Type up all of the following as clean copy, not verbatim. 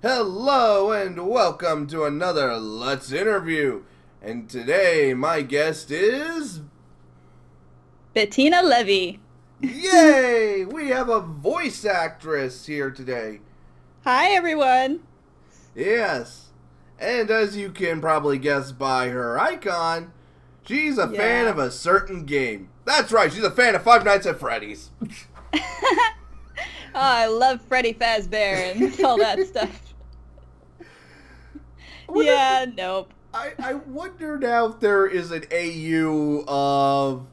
Hello and welcome to another Let's Interview. And today my guest is... Bettina Levy. Yay! We have a voice actress here today. Hi, everyone. Yes. And as you can probably guess by her icon, she's a fan of a certain game. That's right, she's a fan of Five Nights at Freddy's. Oh, I love Freddy Fazbear and all that stuff. Nope. I wonder now if there is an AU of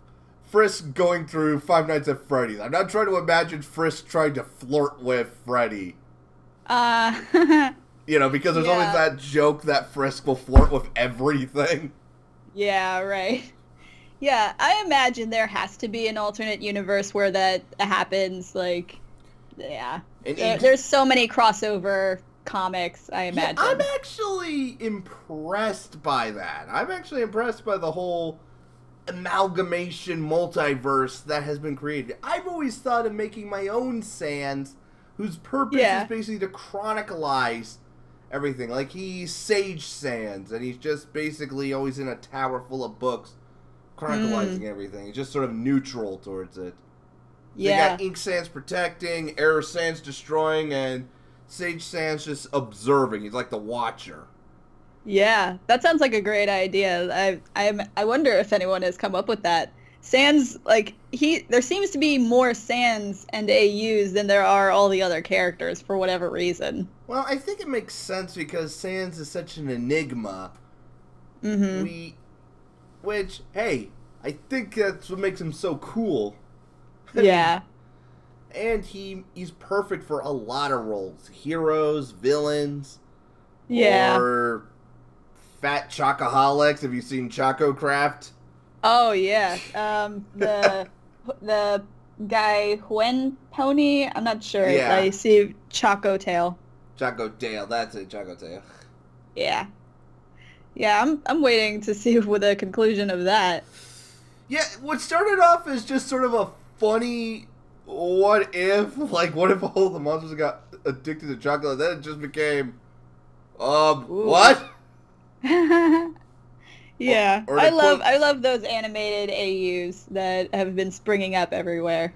Frisk going through Five Nights at Freddy's. I'm not trying to imagine Frisk trying to flirt with Freddy. You know, because there's always that joke that Frisk will flirt with everything. Yeah, right. Yeah, I imagine there has to be an alternate universe where that happens, like... Yeah. There's so many crossover comics, I imagine. Yeah, I'm actually impressed by that. I'm actually impressed by the whole amalgamation multiverse that has been created. I've always thought of making my own Sans, whose purpose is basically to chronicleize everything. Like, he's Sage Sans, and he's just basically always in a tower full of books chronicalizing everything. He's just sort of neutral towards it. They got Ink Sans protecting, Error Sans destroying, and Sage Sans just observing. He's like the watcher. Yeah, that sounds like a great idea. I wonder if anyone has come up with that. Sans, like, there seems to be more Sans and AUs than there are all the other characters for whatever reason. Well, I think it makes sense because Sans is such an enigma. Which, hey, I think that's what makes him so cool. Yeah. And he's perfect for a lot of roles. Heroes, villains. Yeah. Or fat chocoholics. Have you seen Choco Craft? Oh, yeah. The guy, Huen Pony? I'm not sure. Yeah. I see Choco Tail. Choco Tail, that's it, Choco Tail. Yeah. Yeah, I'm waiting to see what the conclusion of that. Yeah, what started off as just sort of a funny what if, like, what if all the monsters got addicted to chocolate? Then it just became, what? Yeah, or I love those animated AUs that have been springing up everywhere.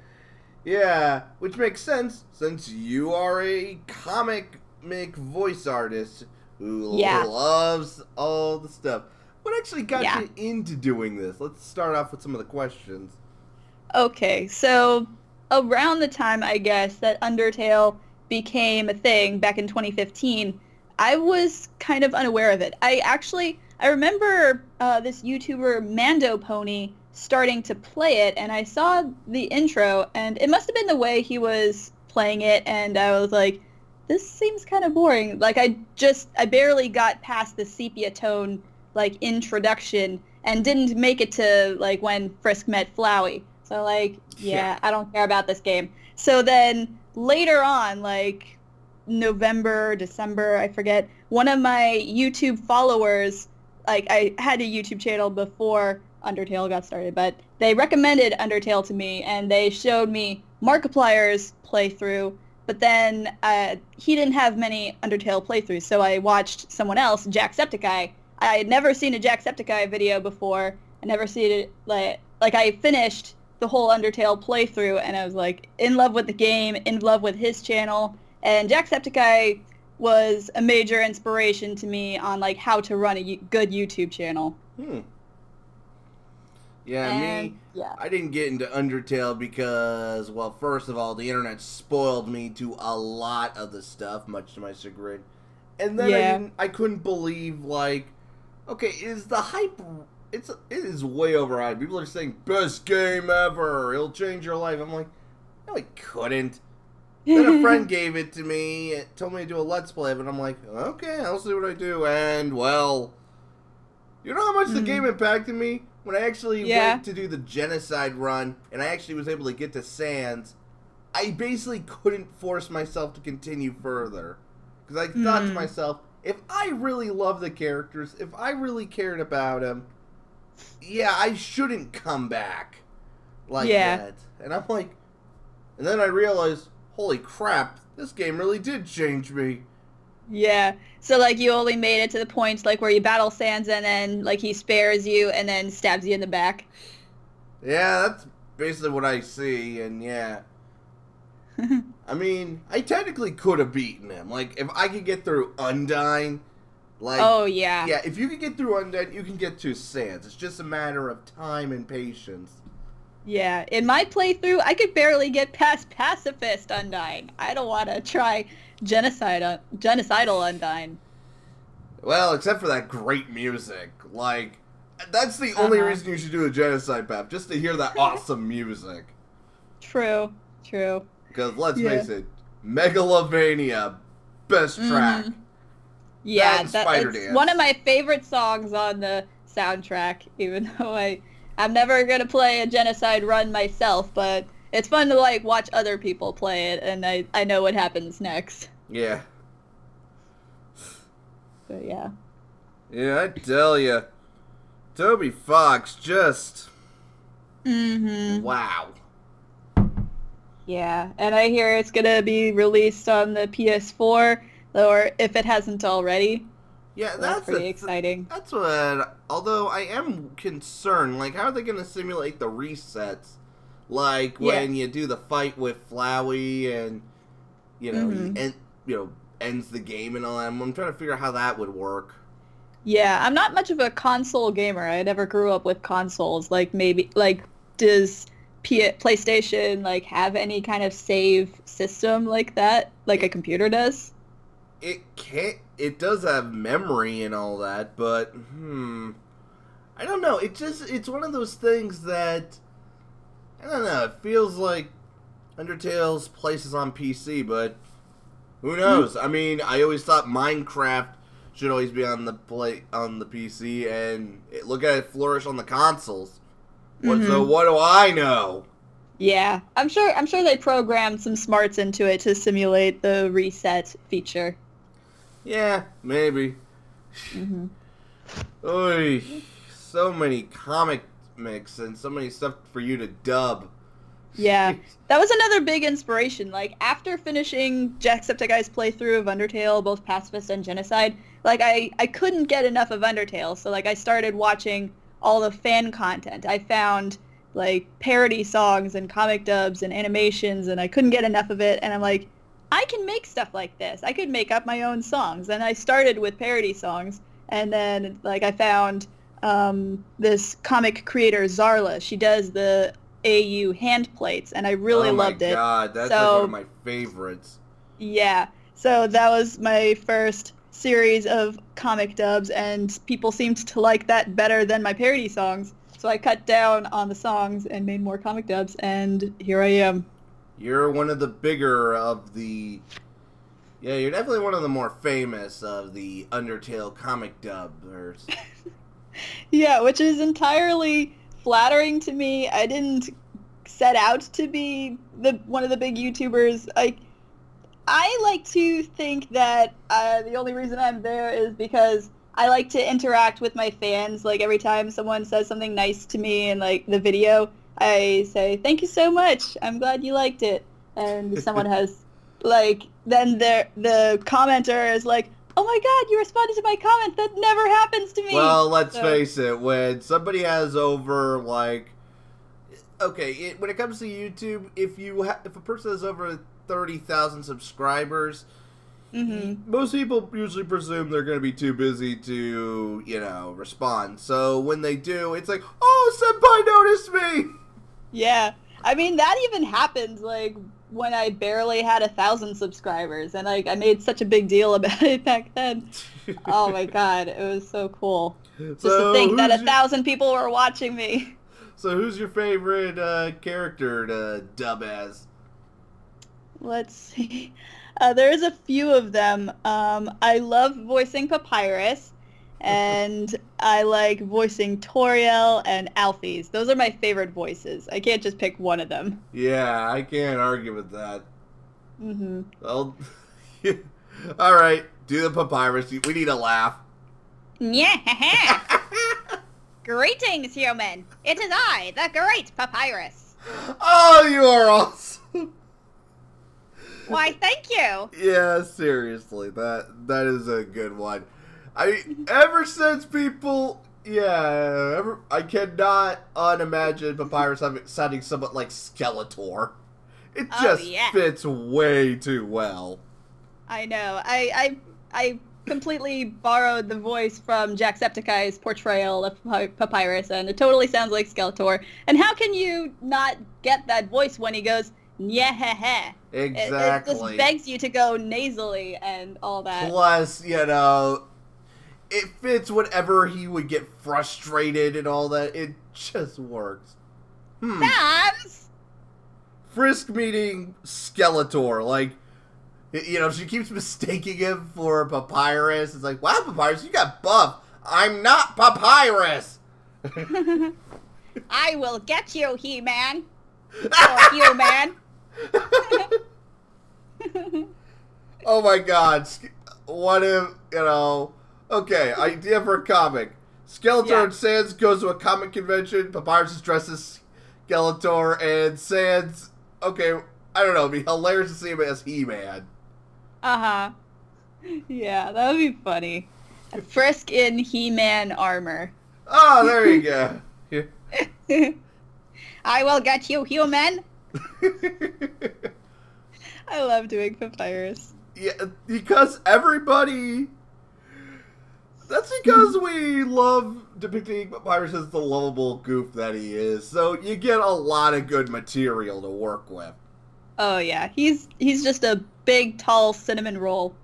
Yeah, which makes sense since you are a comic voice artist who loves all the stuff. What actually got you into doing this? Let's start off with some of the questions. Okay, so around the time, I guess, that Undertale became a thing back in 2015, I was kind of unaware of it. I remember this YouTuber, Mando Pony, starting to play it, and I saw the intro, and it must have been the way he was playing it, and I was like, this seems kind of boring. Like, I barely got past the sepia tone, like, introduction, and didn't make it to, like, when Frisk met Flowey. So, like, I don't care about this game. So then, later on, like, November, December, I forget, one of my YouTube followers, like, I had a YouTube channel before Undertale got started, but they recommended Undertale to me, and they showed me Markiplier's playthrough, but then he didn't have many Undertale playthroughs, so I watched someone else, Jacksepticeye. I had never seen a Jacksepticeye video before. I never seen it, like I finished the whole Undertale playthrough, and I was, like, in love with the game, in love with his channel, and Jacksepticeye was a major inspiration to me on, like, how to run a good YouTube channel. Yeah, I didn't get into Undertale because, well, first of all, the internet spoiled me to a lot of the stuff, much to my chagrin. And then I couldn't believe, like, okay, is the hype... It is way overhyped. People are saying, best game ever, it'll change your life. I'm like, no, it couldn't. Then a friend gave it to me, told me to do a Let's Play, but I'm like, okay, I'll see what I do. And, well, you know how much the game impacted me? When I actually went to do the genocide run, and I actually was able to get to Sans, I basically couldn't force myself to continue further. Because I thought to myself, if I really love the characters, if I really cared about them, I shouldn't come back like that. And I'm like, and then I realized, holy crap, this game really did change me. Yeah. So, like, you only made it to the point, like, where you battle Sans and then, like, he spares you and then stabs you in the back. Yeah, that's basically what I see, and yeah. I mean, I technically could have beaten him. Like, if I could get through Undyne, like... Oh, yeah. Yeah, if you could get through Undyne, you can get to Sans. It's just a matter of time and patience. Yeah, in my playthrough, I could barely get past Pacifist Undyne. I don't want to try genocidal Undyne. Well, except for that great music. Like, that's the only reason you should do a genocide path, just to hear that awesome music. True, true. Because, let's face it, Megalovania, best track. Yeah, it's one of my favorite songs on the soundtrack, even though I'm never going to play a genocide run myself, but it's fun to, like, watch other people play it, and I know what happens next. Yeah. But, yeah. Yeah, I tell ya. Toby Fox just... Wow. Yeah, and I hear it's going to be released on the PS4, or if it hasn't already. Yeah, that's pretty exciting. That's what... Although, I am concerned, like, how are they going to simulate the resets? Like, when you do the fight with Flowey and, you know, ends the game and all that. I'm trying to figure out how that would work. Yeah, I'm not much of a console gamer. I never grew up with consoles. Like, maybe, like, does PlayStation, like, have any kind of save system like that, like a computer does? It does have memory and all that, but, I don't know. It's one of those things that, I don't know, it feels like Undertale's place is on PC, but who knows? I mean, I always thought Minecraft should always be on the PC, and look at it flourish on the consoles. So what do I know? Yeah, I'm sure they programmed some smarts into it to simulate the reset feature. Yeah, maybe. Oy, so many comics and so many stuff for you to dub. Yeah, that was another big inspiration. Like, after finishing Jacksepticeye's playthrough of Undertale, both Pacifist and Genocide, like, I couldn't get enough of Undertale, so, like, I started watching all the fan content. I found, like, parody songs and comic dubs and animations, and I couldn't get enough of it, and I'm like, I can make stuff like this. I could make up my own songs. And I started with parody songs, and then, like, I found this comic creator, Zarla. She does the AU hand plates, and I really loved it. Oh my god, that's like one of my favorites. Yeah, so that was my first series of comic dubs, and people seemed to like that better than my parody songs. So I cut down on the songs and made more comic dubs, and here I am. You're one of the bigger of the... Yeah, you're definitely one of the more famous of the Undertale Comic Dubs. Yeah, which is entirely flattering to me. I didn't set out to be one of the big YouTubers. I like to think that the only reason I'm there is because I like to interact with my fans. Like, every time someone says something nice to me in, like, the video, I say, thank you so much. I'm glad you liked it. And someone has, like, then the commenter is like, oh my god, you responded to my comment. That never happens to me. Well, let's face it. When somebody has over, like... Okay, when it comes to YouTube, if a person has over 30,000 subscribers, most people usually presume they're going to be too busy to, respond. So when they do, it's like, oh, Senpai noticed me! Yeah. I mean, that even happened, like, when I barely had 1,000 subscribers, and, like, I made such a big deal about it back then. Oh my god, it was so cool. Just to think that 1,000 people were watching me. So who's your favorite character to dub as? Let's see. There's a few of them. I love voicing Papyrus, and I like voicing Toriel and Alphys. Those are my favorite voices. I can't just pick one of them. Yeah, I can't argue with that. Well, all right, do the Papyrus. We need a laugh. Yeah. Greetings, human. It is I, the great Papyrus. Oh, you are awesome. Why, thank you. Yeah, seriously, that is a good one. Ever since people, I cannot unimagine Papyrus sounding somewhat like Skeletor. It just fits way too well. I know. I completely borrowed the voice from Jacksepticeye's portrayal of Papyrus, and it totally sounds like Skeletor. And how can you not get that voice when he goes, yeah? Exactly. It just begs you to go nasally and all that. Plus, it fits whenever he would get frustrated and all that. It just works. Sans! Frisk meeting Skeletor, like, she keeps mistaking him for Papyrus. It's like, wow, Papyrus, you got buff. I'm not Papyrus. I will get you, He-Man. Or Human. Oh my God. What if, okay, idea for a comic. Skeletor and Sans goes to a comic convention. Papyrus is dressed as Skeletor, and Sans, okay, I don't know, it'd be hilarious to see him as He-Man. Uh-huh. Yeah, that would be funny. Frisk in He-Man armor. Oh, there you go. I will get you, human. I love doing Papyrus. Yeah, because everybody... That's because we love depicting Papyrus as the lovable goof that he is. So you get a lot of good material to work with. Oh yeah, he's just a big, tall cinnamon roll.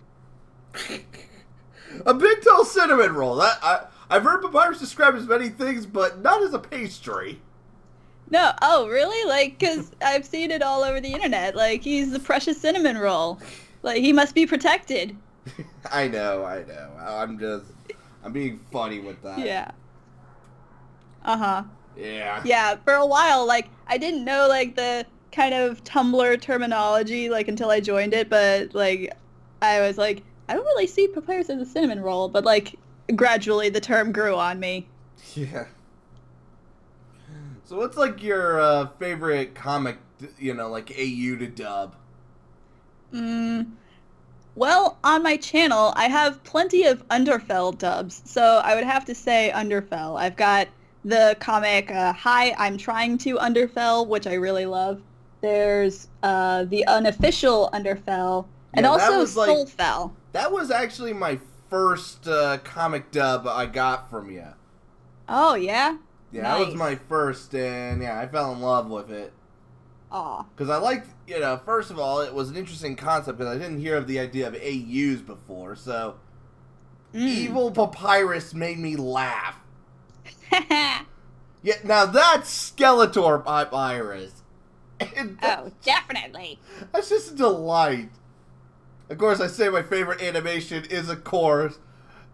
A big, tall cinnamon roll. I've heard Papyrus described as many things, but not as a pastry. No, oh really? Like, because I've seen it all over the internet. Like, he's the precious cinnamon roll. Like, he must be protected. I know. I'm being funny with that. Yeah. Uh-huh. Yeah. Yeah, for a while, like, I didn't know, like, the kind of Tumblr terminology, like, until I joined it, but, like, I was like, I don't really see Papyrus as a cinnamon roll, but, like, gradually the term grew on me. Yeah. So what's, like, your favorite comic, like, AU to dub? Well, on my channel, I have plenty of Undertale dubs, so I would have to say Undertale. I've got the comic Hi, I'm Trying to Undertale, which I really love. There's the unofficial Undertale, and also Soulfell. That was actually my first comic dub I got from you. Oh, yeah? Yeah, nice. That was my first, and yeah, I fell in love with it. Aw. Because I liked, first of all, it was an interesting concept, because I didn't hear of the idea of AUs before, so Evil Papyrus made me laugh. Yeah, now that's Skeletor Papyrus. Oh, definitely. That's just a delight. Of course, I say my favorite animation is, of course,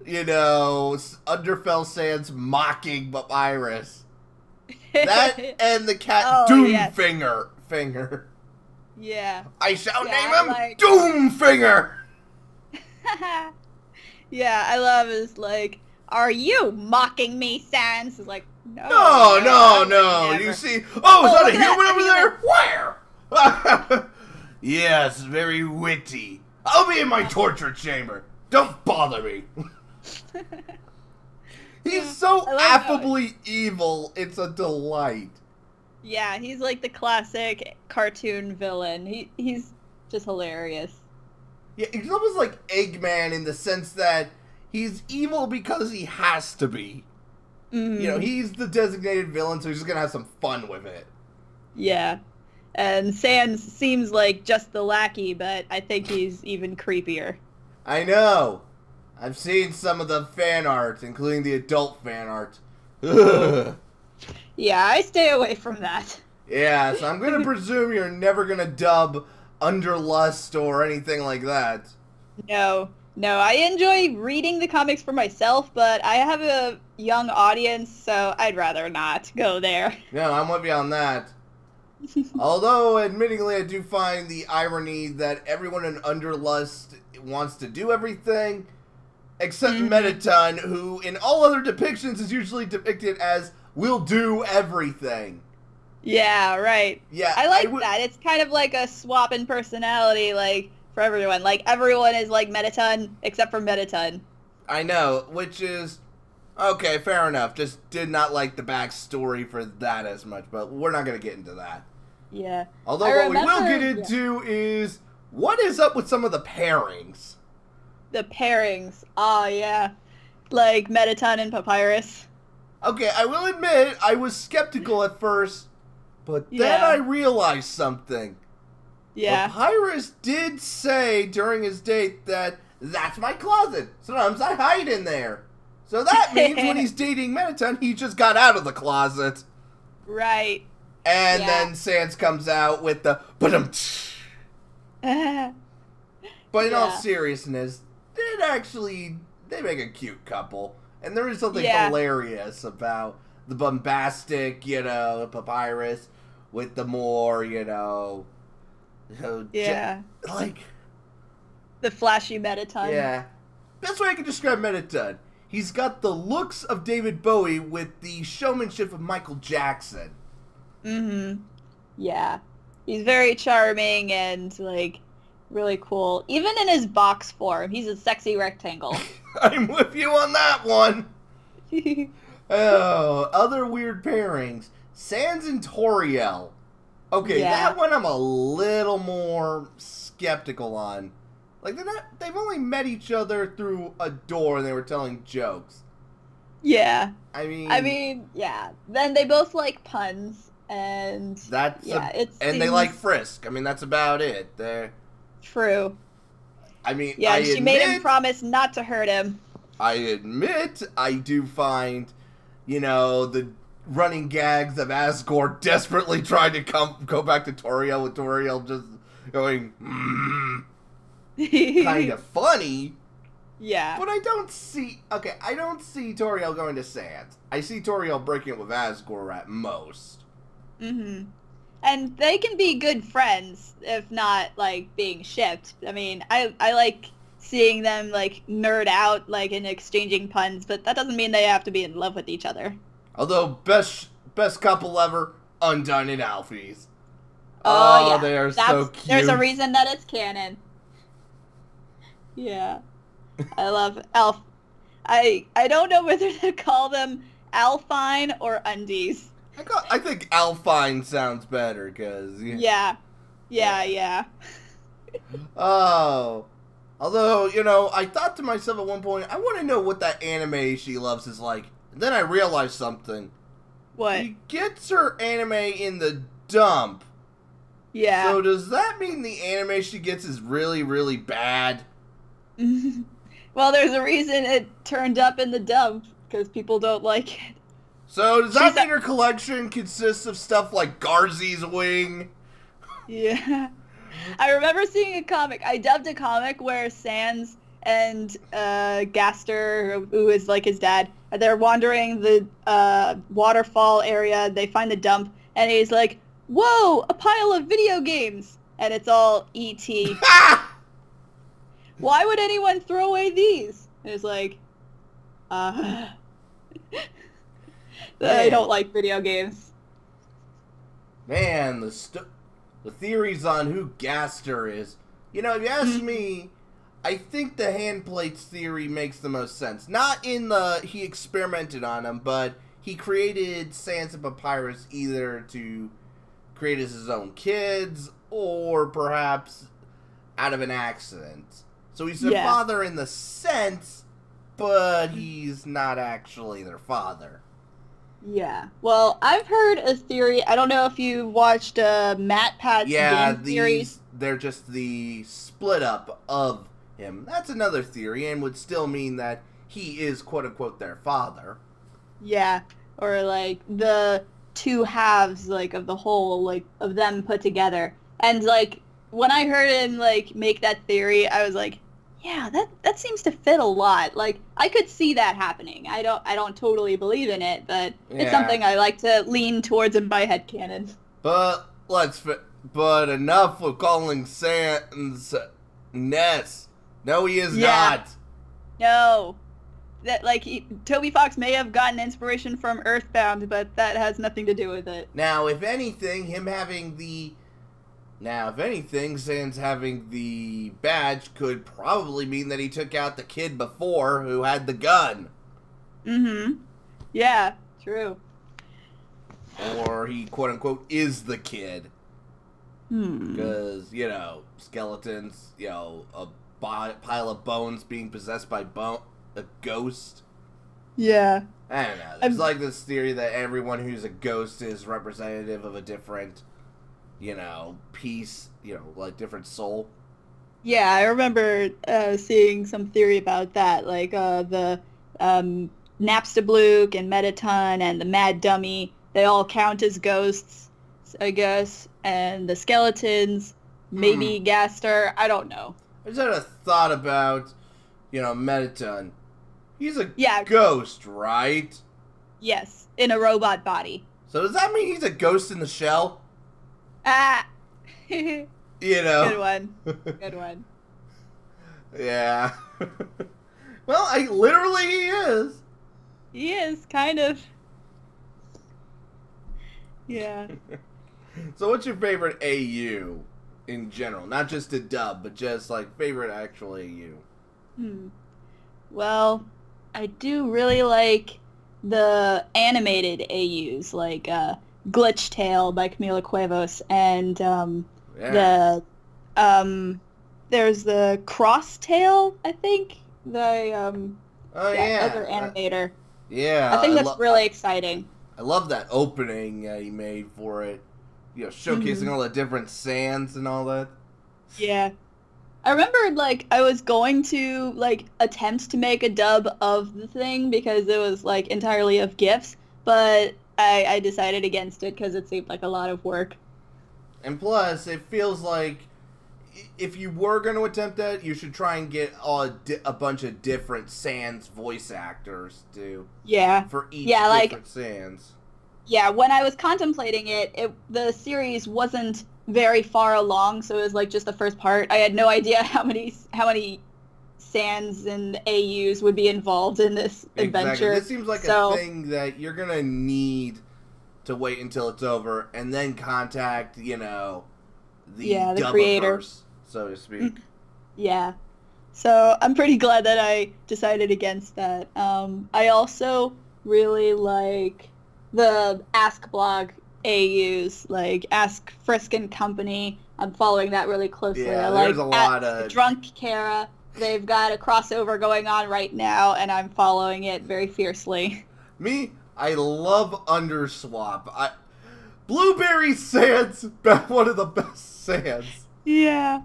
Undertale Sans mocking Papyrus. That and the cat Doomfinger. Yeah. I shall name him Doomfinger. Yeah, I love his like, are you mocking me, Sans? It's like, no. No. You see, is that a human over there? Where? Yes, very witty. I'll be in my torture chamber. Don't bother me. He's so affably evil, it's a delight. Yeah, he's like the classic cartoon villain. He's just hilarious. Yeah, he's almost like Eggman in the sense that he's evil because he has to be. He's the designated villain, so he's just gonna have some fun with it. Yeah. And Sans seems like just the lackey, but I think he's even creepier. I know. I've seen some of the fan art, including the adult fan art. Ugh. Yeah, I stay away from that. Yeah, so I'm going to presume you're never going to dub Underlust or anything like that. No, I enjoy reading the comics for myself, but I have a young audience, so I'd rather not go there. No, I'm with you on that. Although, admittingly, I do find the irony that everyone in Underlust wants to do everything, except Metaton, who in all other depictions is usually depicted as will do everything. Yeah, right. Yeah, I like that. It's kind of like a swap in personality, like, for everyone. Like, everyone is like Mettaton, except for Mettaton. I know, which is... Okay, fair enough. Just did not like the backstory for that as much, but we're not going to get into that. Yeah. Although what we will get into is, what is up with some of the pairings? The pairings. Oh, yeah. Like Mettaton and Papyrus. Okay, I will admit, I was skeptical at first, but then I realized something. Yeah. Papyrus did say during his date that, that's my closet. Sometimes I hide in there. So that means when he's dating Mettaton, he just got out of the closet. Right. And then Sans comes out with the ba-dum-tsh. But in all seriousness, they make a cute couple. And there is something hilarious about the bombastic, Papyrus with the more, like... The flashy Mettaton. Yeah. Best way I can describe Mettaton. He's got the looks of David Bowie with the showmanship of Michael Jackson. Mm-hmm. Yeah. He's very charming and, like, really cool. Even in his box form, he's a sexy rectangle. I'm with you on that one. Oh, other weird pairings. Sans and Toriel. Okay, that one I'm a little more skeptical on. Like, they've only met each other through a door and they were telling jokes. Yeah. I mean, yeah. Then they both like puns, and they like Frisk. I mean, that's about it. They're true. I mean, yeah, she made him promise not to hurt him. I admit, I do find, the running gags of Asgore desperately trying to go back to Toriel with Toriel just going, kind of funny. Yeah. But I don't see Toriel going to Sans. I see Toriel breaking it with Asgore at most. Mm-hmm. And they can be good friends, if not, like, being shipped. I mean, I like seeing them, like, nerd out, like, in exchanging puns, but that doesn't mean they have to be in love with each other. Although, best couple ever, Undone and Alphys. Oh yeah. They are so cute. There's a reason that it's canon. Yeah. I love Alf. I don't know whether to call them Alphine or Undies. I think Alphine sounds better, because... Yeah. Oh. Although, I thought to myself at one point, I want to know what that anime she loves is like. And then I realized something. What? She gets her anime in the dump. Yeah. So does that mean the anime she gets is really, really bad? Well, there's a reason it turned up in the dump, because people don't like it. So does that mean her collection consists of stuff like Garzy's Wing? Yeah. I remember seeing a comic. I dubbed a comic where Sans and Gaster, who is like his dad, they're wandering the waterfall area. They find the dump, and he's like, "Whoa, a pile of video games!" And it's all E.T. Why would anyone throw away these? And it's like, I don't like video games. Man, the theories on who Gaster is. If you ask me, I think the hand plates theory makes the most sense. Not in he experimented on them, but he created Sans and Papyrus either to create as his own kids or perhaps out of an accident. So he's their father in the sense, but he's not actually their father. Yeah. Well, I've heard a theory. I don't know if you watched Matt Pat's game theories. They're just the split up of him. That's another theory, and would still mean that he is quote unquote their father. Yeah. Or like the two halves like of the whole, like of them put together. And like when I heard him like make that theory, I was like, yeah, that seems to fit a lot. Like, I could see that happening. I don't totally believe in it, but it's something I like to lean towards in my headcanon. But enough of calling Sans Ness. No, he is not. No. that like Toby Fox may have gotten inspiration from Earthbound, but that has nothing to do with it. Now, if anything, Sans having the badge could probably mean that he took out the kid before who had the gun. Mm-hmm. Yeah, true. Or he, quote-unquote, is the kid. Because, skeletons, a pile of bones being possessed by a ghost. Yeah. I don't know. There's like this theory that everyone who's a ghost is representative of a different, piece, like different soul. Yeah, I remember seeing some theory about that, like the Napstablook and Mettaton and the Mad Dummy, they all count as ghosts, I guess, and the skeletons, maybe Gaster, I don't know. I just had a thought about, Mettaton. He's a ghost, right? Yes, in a robot body. So does that mean he's a ghost in the shell? Ah! Good one. Good one. Yeah. Well, literally he is. He is, kind of. Yeah. So what's your favorite AU in general? Not just a dub, but just like favorite actual AU. Well, I do really like the animated AUs, like Glitch Tale by Camila Cuevas, and there's the Cross Tail, I think, the other animator. Yeah, I think that's really exciting. I love that opening he made for it. Showcasing all the different Sans and all that. Yeah. I remember, I was going to, attempt to make a dub of the thing because it was, entirely of GIFs, but I decided against it because it seemed like a lot of work. And plus, it feels like if you were going to attempt that, you should try and get a bunch of different Sans voice actors for each different Sans. Yeah, when I was contemplating the series wasn't very far along, so it was just the first part. I had no idea how many Sans and AUs would be involved in this adventure. This seems like a thing that you're going to need to wait until it's over and then contact, the creator, so to speak. Yeah. So I'm pretty glad that I decided against that. I also really like the Ask blog AUs, like Ask Frisk and Company. I'm following that really closely. Yeah, I like there's a lot of Drunk Kara. They've got a crossover going on right now, and I'm following it very fiercely. I love Underswap. Blueberry Sans, one of the best Sans. Yeah.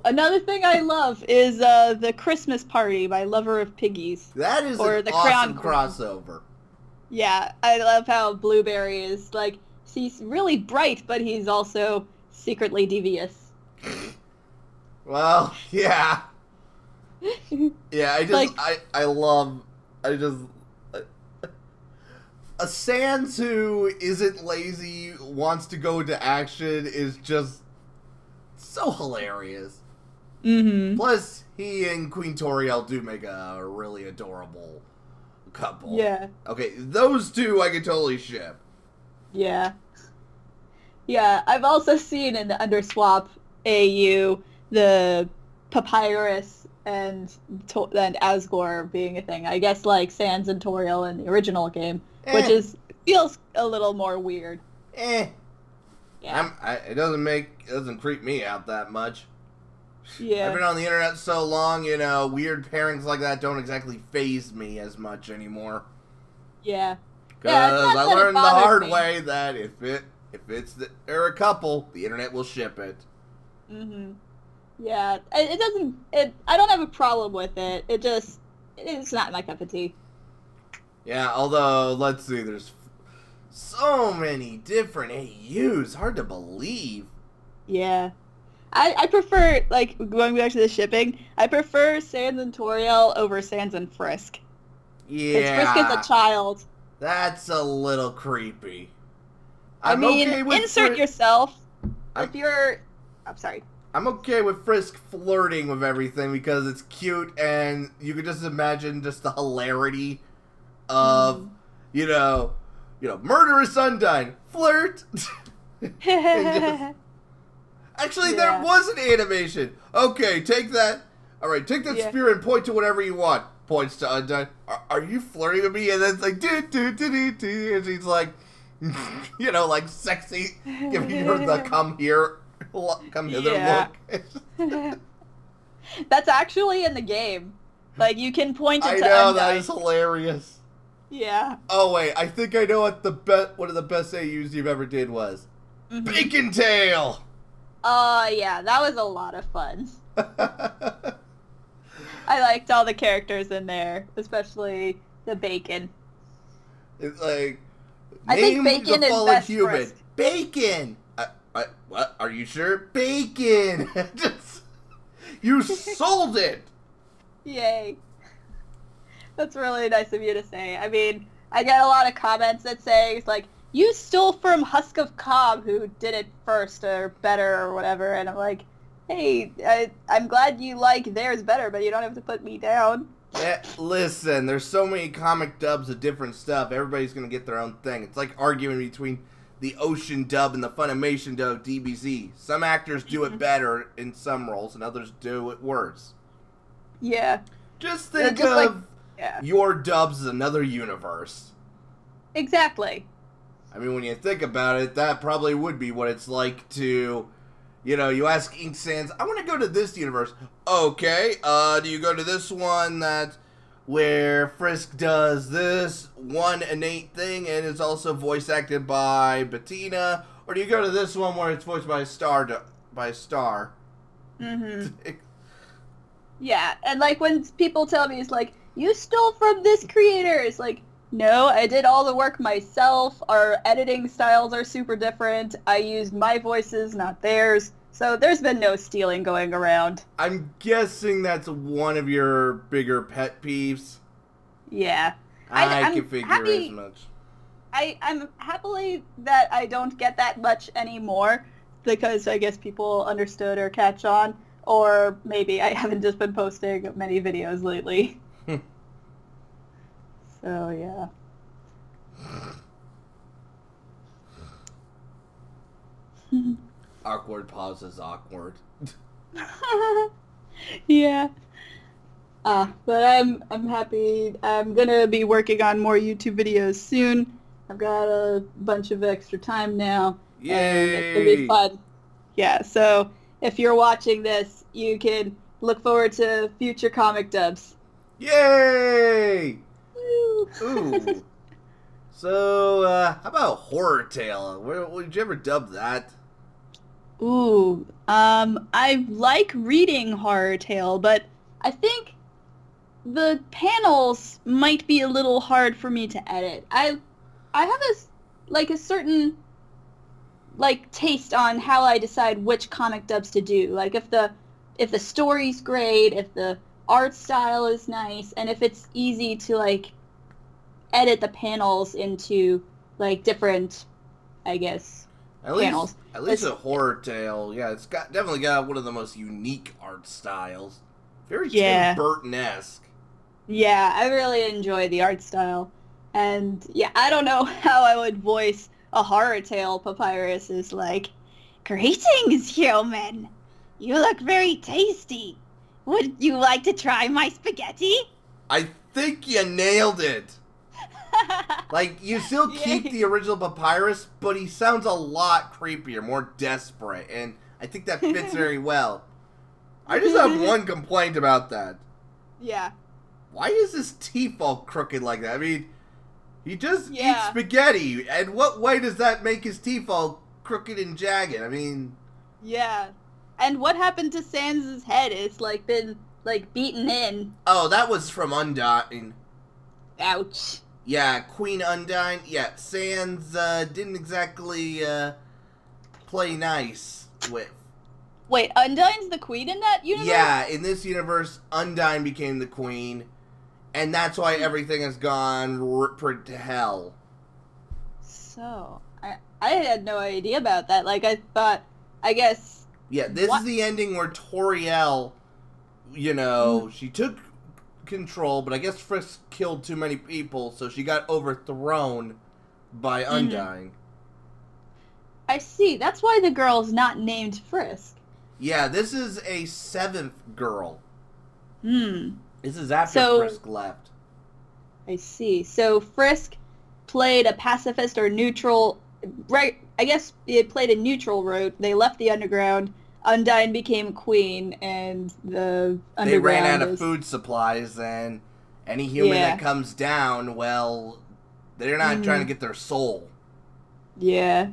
Another thing I love is the Christmas Party by Lover of Piggies. That is an awesome crossover. Yeah, I love how Blueberry is, he's really bright, but he's also secretly devious. Well, yeah. Yeah, a Sans who isn't lazy, wants to go into action is just so hilarious. Plus, he and Queen Toriel do make a really adorable couple. Yeah. Okay, those two I can totally ship. Yeah. Yeah, I've also seen in the Underswap AU the Papyrus and Asgore being a thing. I guess Sans and Toriel in the original game, which feels a little more weird. Yeah. It doesn't creep me out that much. Yeah. I've been on the internet so long, weird pairings like that don't exactly faze me as much anymore. Yeah. Because I learned the hard way that if they're a couple, the internet will ship it. Yeah. I don't have a problem with it. It's not my cup of tea. Yeah, although, let's see, there's so many different AUs. Hard to believe. Yeah. I prefer, going back to the shipping, I prefer Sans and Toriel over Sans and Frisk. Yeah. Because Frisk is a child. That's a little creepy. Insert yourself. I'm sorry. I'm okay with Frisk flirting with everything because it's cute, and you can just imagine just the hilarity of, you know, murderous Undyne, flirt. Actually, there was an animation. Okay, take that. All right, take that spear and point to whatever you want. Points to Undyne. Are you flirting with me? And then it's like, and she's like, you know, like sexy, giving her the come hither look. That's actually in the game. Like, you can point it to I know, Undyne. that is hilarious. Yeah. Oh, wait, I think I know what one of the best AUs you've ever did was. Bacon Tail! Yeah, that was a lot of fun. I liked all the characters in there, especially the Bacon. It's like, I think Bacon is best human. Frisk. Bacon! What? Are you sure? Bacon! You sold it! Yay. That's really nice of you to say. I mean, I get a lot of comments that say, it's like, you stole from Husk of Cobb, who did it first, or better, or whatever, and I'm like, hey, I'm glad you like theirs better, but you don't have to put me down. Yeah, listen, there's so many comic dubs of different stuff, everybody's gonna get their own thing. It's like arguing between the Ocean dub and the Funimation dub of DBZ. Some actors do it better in some roles, and others do it worse. Yeah. Just think of your dubs as another universe. Exactly. I mean, when you think about it, that probably would be what it's like to, you know, you ask Ink Sans, I want to go to this universe. Okay, do you go to this one where Frisk does this one innate thing and it's also voice acted by Bettina? Or do you go to this one where it's voiced by a star? Yeah, and like when people tell me, it's like, you stole from this creator, it's like, no, I did all the work myself. Our editing styles are super different. I used my voices, not theirs. So there's been no stealing going around. I'm guessing that's one of your bigger pet peeves. Yeah. I can figure as much. I'm happily that I don't get that much anymore because I guess people understood or catch on. Or maybe I haven't just been posting many videos lately. So, yeah. Awkward pauses, awkward. Yeah. But I'm happy. I'm gonna be working on more YouTube videos soon. I've got a bunch of extra time now. Yay! And it's gonna be fun. Yeah, so if you're watching this, you can look forward to future comic dubs. Yay! Ooh. So, how about Horror Tale? Would you ever dub that? Ooh, I like reading Horror Tale, but I think the panels might be a little hard for me to edit. I have a certain taste on how I decide which comic dubs to do. Like if the story's great, if the art style is nice, and if it's easy to edit the panels into different, I guess, panels. At least a Horror Tale, yeah, it's definitely got one of the most unique art styles. Very Tim Burton-esque. Yeah, I really enjoy the art style. And yeah, I don't know how I would voice a Horror Tale. Papyrus is like, "Greetings, human. You look very tasty. Would you like to try my spaghetti?" I think you nailed it. You still keep the original Papyrus, but he sounds a lot creepier, more desperate, and I think that fits very well. I just have one complaint about that. Yeah. Why is his teeth all crooked like that? I mean, he just eats spaghetti, and what way does that make his teeth all crooked and jagged? I mean... Yeah. And what happened to Sans' head? It's been beaten in. Oh, that was from Undyne. Ouch. Yeah, Queen Undyne. Yeah, Sans didn't exactly play nice with. Wait, Undyne's the queen in that universe? Yeah, in this universe, Undyne became the queen, and that's why everything has gone to hell. So, I had no idea about that. I thought, I guess Yeah, this is the ending where Toriel, you know, she took control, but I guess Frisk killed too many people, so she got overthrown by Undyne. I see. That's why the girl's not named Frisk. Yeah, this is a 7th girl. This is after Frisk left. I see. So Frisk played a pacifist or neutral, right? I guess it played a neutral role. They left the underground. Undyne became queen, and the underground. They ran out of food supplies, and any human that comes down, well, they're not trying to get their soul. Yeah,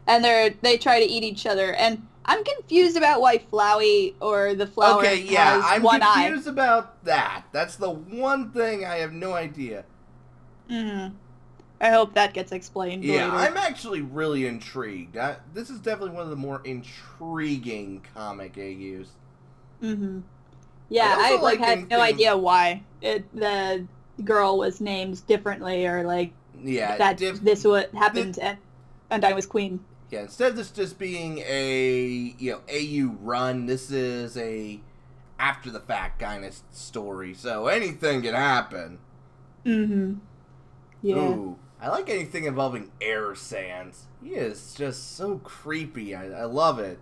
and they try to eat each other, and I'm confused about why Flowey or the flower has one eye. I'm confused about that. That's the one thing I have no idea. I hope that gets explained later. I'm actually really intrigued. This is definitely one of the more intriguing comic AUs. Yeah, I had no idea why the girl was named differently, or this what happened and Undyne was queen. Yeah, instead of this just being a AU run, this is a after the fact kind of story. So anything can happen. Yeah. Ooh, I like anything involving Air Sans. He is just so creepy. I love it.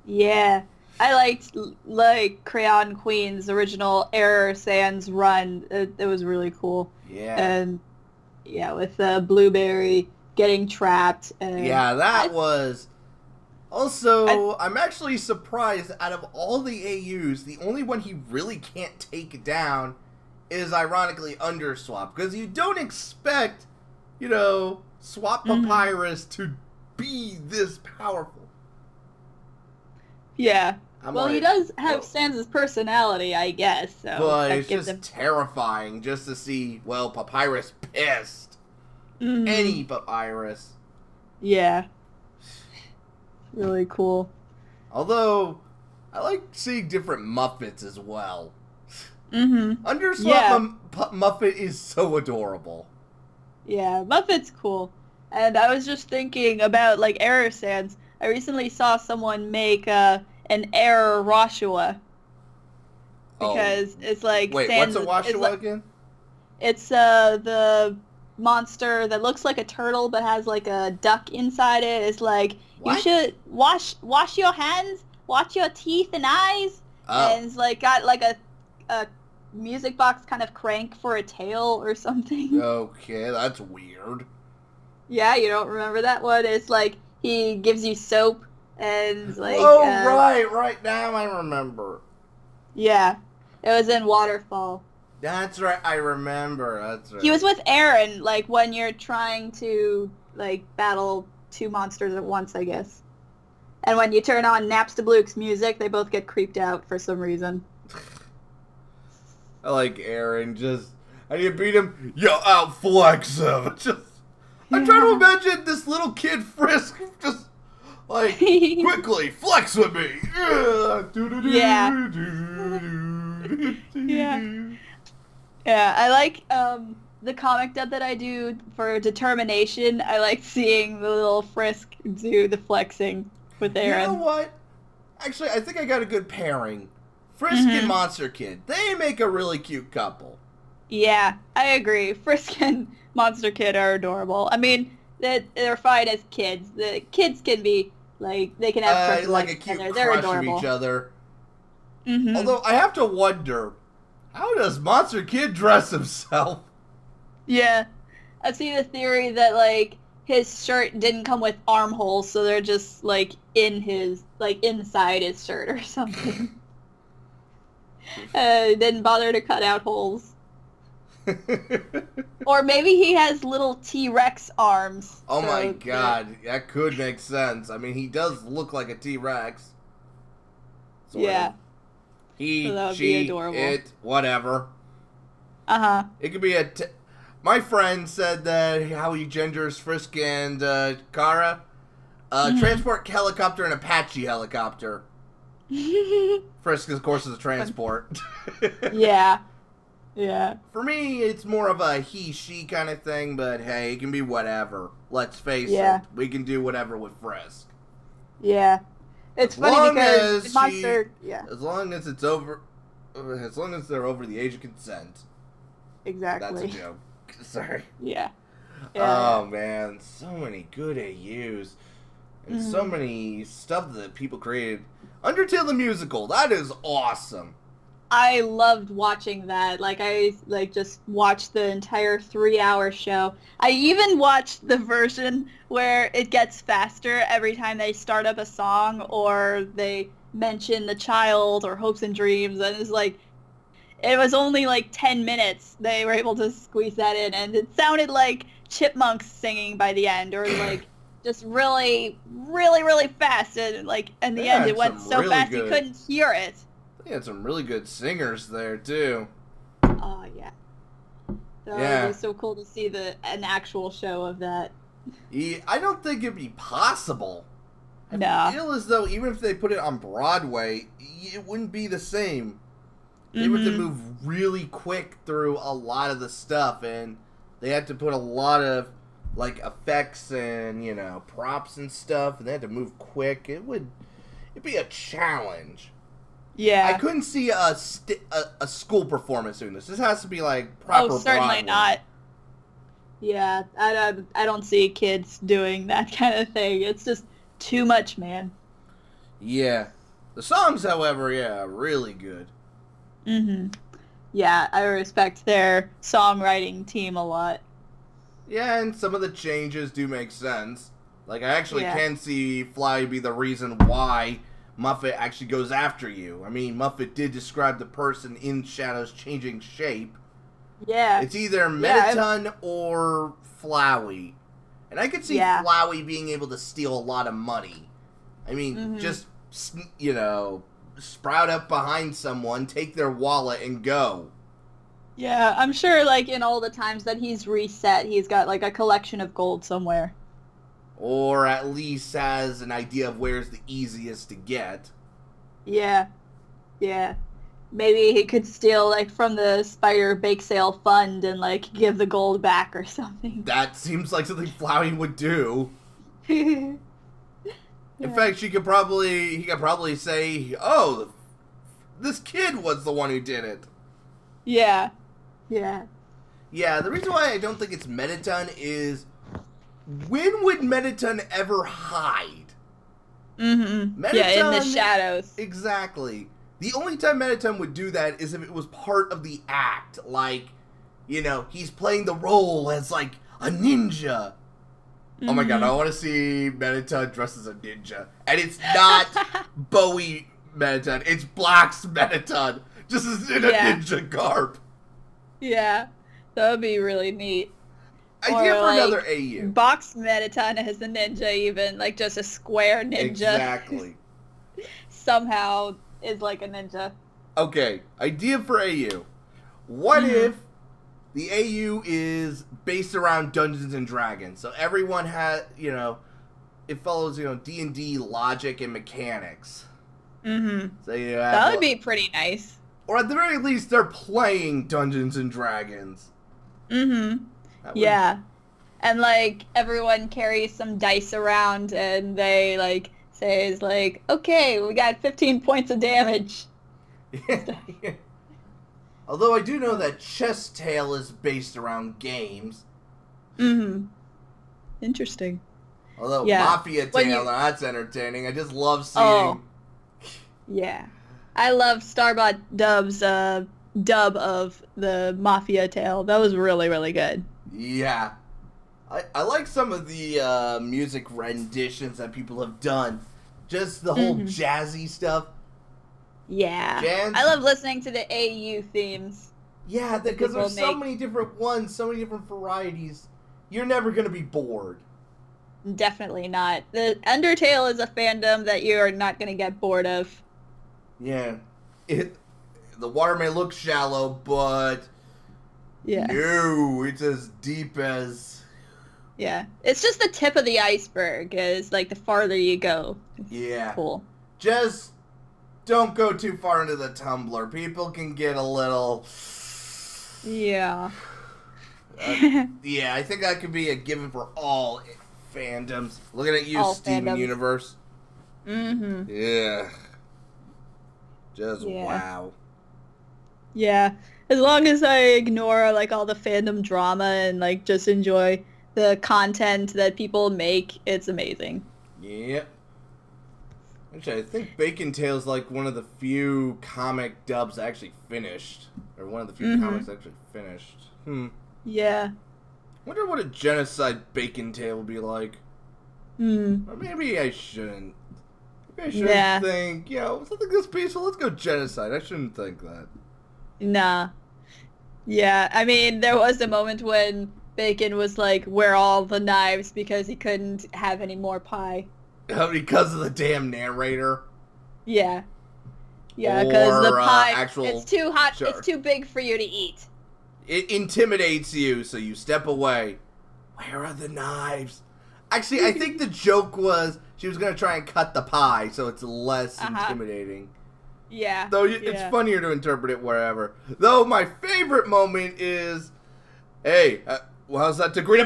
Yeah. I liked Crayon Queen's original Air Sans run. It was really cool. Yeah. And yeah, with Blueberry getting trapped. And yeah, that was... Also, I'm actually surprised, out of all the AUs, the only one he really can't take down is, ironically, Underswap. Because you don't expect, Swap Papyrus to be this powerful. Yeah. He does have Sans' personality, I guess. So but it's just terrifying just to see, Papyrus pissed. Any Papyrus. Yeah. Really cool. Although, I like seeing different Muppets as well. Underswap Muppet is so adorable. Yeah, Muppet's cool. And I was just thinking about, Error Sans. I recently saw someone make an Error Roshua. Because it's Wait, Sans, what's a Woshua again? It's the monster that looks like a turtle but has a duck inside it. It's what? You should wash your hands, wash your teeth and eyes. And it's got a music box kind of crank for a tail or something. Okay, that's weird. Yeah, you don't remember that one? It's he gives you soap and right now I remember. Yeah, it was in Waterfall. That's right, I remember. That's right. He was with Aaron, when you're trying to battle two monsters at once, I guess. And when you turn on Napstablook's music, they both get creeped out for some reason. I like Aaron. I need to beat him. Yo, outflex him. I'm trying to imagine this little kid Frisk just quickly flex with me. Yeah. Yeah, I like the comic dub that I do for Determination. I like seeing the little Frisk do the flexing with Aaron. You know what? Actually, I think I got a good pairing. Frisk and Monster Kid. They make a really cute couple. Yeah, I agree. Frisk and Monster Kid are adorable. I mean, they're fine as kids. The kids can be, they can have a cute crush of each other. Although, I have to wonder, how does Monster Kid dress himself? Yeah. I've seen a theory that, his shirt didn't come with armholes, so they're just, in his, inside his shirt or something. Didn't bother to cut out holes. Or maybe he has little T-Rex arms. Oh my god, that could make sense. I mean, he does look like a T-Rex. Yeah. He, she, it, whatever. It could be my friend said that how he genders Frisk and Kara. Transport helicopter and Apache helicopter. Frisk, of course, is a transport. Yeah. Yeah. For me, it's more of a he-she kind of thing, but hey, it can be whatever. Let's face it. We can do whatever with Frisk. Yeah. It's funny because Monster, as long as it's over, as long as they're over the age of consent. Exactly. That's a joke. Sorry. Yeah. Oh man, so many good AUs and so many stuff that people created. Undertale the musical, that is awesome. I loved watching that. I just watched the entire 3-hour show. I even watched the version where it gets faster every time they start up a song or they mention the child or hopes and dreams, and it's it was only 10 minutes they were able to squeeze that in, and it sounded like chipmunks singing by the end, or just really, really, really fast, and in the end it went so really fast you couldn't hear it. They had some really good singers there too. Oh yeah. So it was so cool to see an actual show of that. Yeah, I don't think it'd be possible. No. I feel as though even if they put it on Broadway, it wouldn't be the same. They would have to move really quick through a lot of the stuff, and they had to put a lot of effects and props and stuff, and they had to move quick. It'd be a challenge. Yeah. I couldn't see a school performance doing this. This has to be proper. Oh, certainly Broadway. not. Yeah, I don't see kids doing that kind of thing. It's just too much, man. Yeah. The songs, however, really good. Yeah, I respect their songwriting team a lot. Yeah, and some of the changes do make sense. I actually can see Flowey be the reason why Muffet actually goes after you. I mean, Muffet did describe the person in Shadows changing shape. Yeah. It's either Mettaton or Flowey. And I could see Flowey being able to steal a lot of money. I mean, just, sprout up behind someone, take their wallet, and go. Yeah, I'm sure, in all the times that he's reset, he's got, a collection of gold somewhere. Or at least has an idea of where's the easiest to get. Yeah. Yeah. Maybe he could steal, from the Spider Bake Sale fund and, give the gold back or something. That seems like something Flowey would do. In fact, he could probably say, oh, this kid was the one who did it. Yeah. Yeah. Yeah, the reason why I don't think it's Mettaton is, when would Mettaton ever hide? Mettaton, in the shadows. Exactly. The only time Mettaton would do that is if it was part of the act. He's playing the role as, a ninja. Oh my god, I want to see Mettaton dressed as a ninja. And it's not Bowie Mettaton, it's Black's Mettaton. Just as in a ninja garb. Yeah, that would be really neat. Idea for another AU. Box Mettaton as a ninja even, just a square ninja. Exactly. Somehow is a ninja. Okay, idea for AU. What if the AU is based around Dungeons and Dragons? So everyone has, it follows, D&D logic and mechanics. So that would be pretty nice. Or at the very least, they're playing Dungeons and Dragons. Yeah. And, everyone carries some dice around, and they, says, okay, we got 15 points of damage. Although I do know that Chess Tale is based around games. Interesting. Although Mafia Tale, that's entertaining. I just love seeing... Yeah. I love Starbot Dub's dub of the Mafia Tale. That was really, really good. Yeah. I like some of the music renditions that people have done. Just the whole jazzy stuff. Yeah. I love listening to the AU themes. Yeah, because there's so many different ones, so many different varieties. You're never going to be bored. Definitely not. The Undertale is a fandom that you are not going to get bored of. Yeah. The water may look shallow, but no, it's as deep as... Yeah. It's just the tip of the iceberg, is the farther you go. Yeah. Cool. Just don't go too far into the tumbler. People can get a little... Yeah. Yeah, I think that could be a given for all fandoms. Looking at you, all Steven fandoms. Universe. Mm-hmm. Yeah. Just wow. Yeah. As long as I ignore, like, all the fandom drama and, like, just enjoy the content that people make, it's amazing. Yep. Actually, I think Bacon Tale's like one of the few comic dubs actually finished. Or one of the few comics actually finished. Yeah. Wonder what a genocide Bacon Tale would be like. Or maybe I shouldn't. Maybe I shouldn't think, something this peaceful, let's go genocide. I shouldn't think that. Nah. Yeah, I mean, there was a moment when Bacon was like, where are all the knives, because he couldn't have any more pie. Because of the damn narrator? Yeah. Yeah, because the pie, it's too hot, sure. It's too big for you to eat. It intimidates you, so you step away. Where are the knives? Actually, I think the joke was she was going to try and cut the pie, so it's less intimidating. Yeah. Though it's funnier to interpret it wherever. Though my favorite moment is, hey, how's that degree?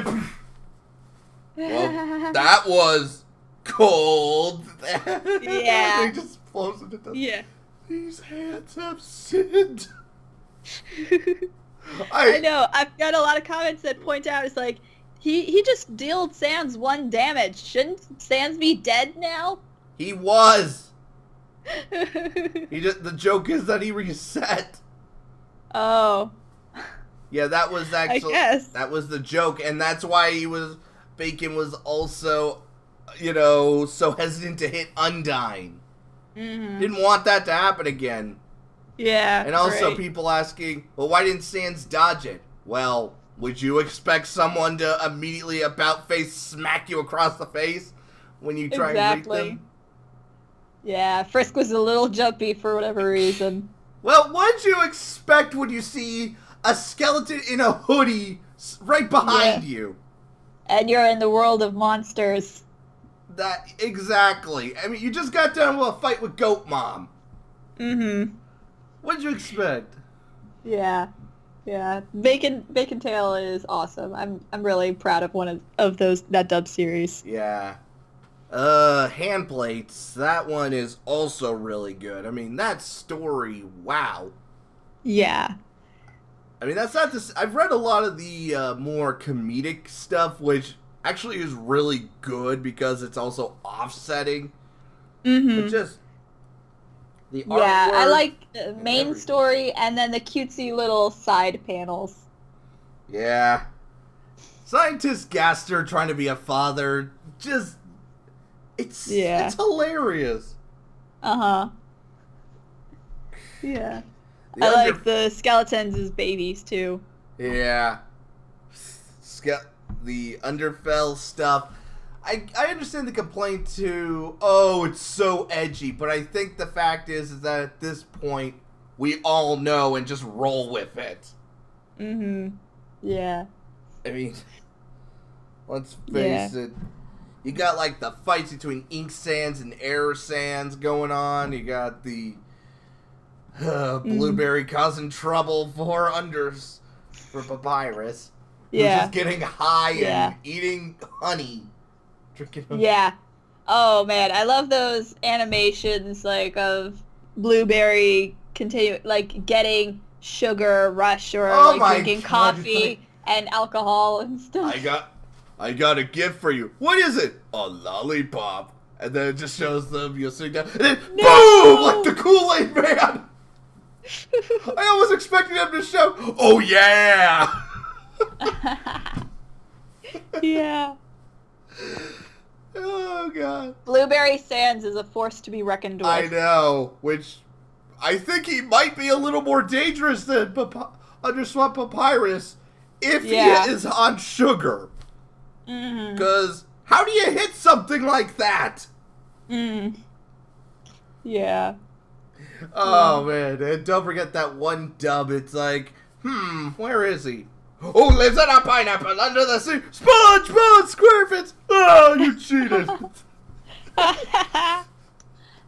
Well, that was cold. Yeah. They just flows into dust. Yeah. These hands have sinned. I know. I've got a lot of comments that point out it's like, he just dealt Sans 1 damage. Shouldn't Sans be dead now? He was. The joke is that he reset. Oh. Yeah, that was actually that was the joke, and that's why Bacon was also, so hesitant to hit Undyne. Didn't want that to happen again. Yeah. And also people asking, well, why didn't Sans dodge it? Well, would you expect someone to immediately about face smack you across the face when you try and reach them? Yeah, Frisk was a little jumpy for whatever reason. Well, what'd you expect when you see a skeleton in a hoodie right behind you? And you're in the world of monsters. Exactly. I mean, you just got done with a fight with Goat Mom. What'd you expect? Yeah. Yeah. Bacon Tale is awesome. I'm really proud of one of that dub series. Yeah. Hand Plates, that one is also really good. I mean, that story, wow. Yeah. I mean, that's not this. I've read a lot of the more comedic stuff, which actually is really good because it's also offsetting. But just the artwork. Yeah, I like the main story and then the cutesy little side panels. Yeah. Scientist Gaster trying to be a father, just... It's hilarious. Yeah. I like the skeletons as babies, too. Yeah. The Underfell stuff. I understand the complaint, too. Oh, it's so edgy. But I think the fact is that at this point, we all know and just roll with it. Yeah. I mean, let's face it. You got, like, the fights between Ink Sands and Air Sands going on. You got the Blueberry causing trouble for Papyrus. Yeah. Who's just getting high and eating honey. Drinking honey. Yeah. Oh, man. I love those animations, like, of Blueberry getting sugar rush or, drinking coffee and alcohol and stuff. I got a gift for you. What is it? A lollipop. And then it just shows them, you'll sing down, and then boom! Like the Kool-Aid Man! I was expecting them to shout, oh yeah! Yeah. Oh, God. Blueberry Sands is a force to be reckoned with. I know, which I think he might be a little more dangerous than Underswamp Papyrus if he is on sugar. Because how do you hit something like that? Yeah. Oh, man. And don't forget that one dub. It's like, where is he? Oh, lives in a pineapple under the sea. SpongeBob SquarePants. Oh, you cheated.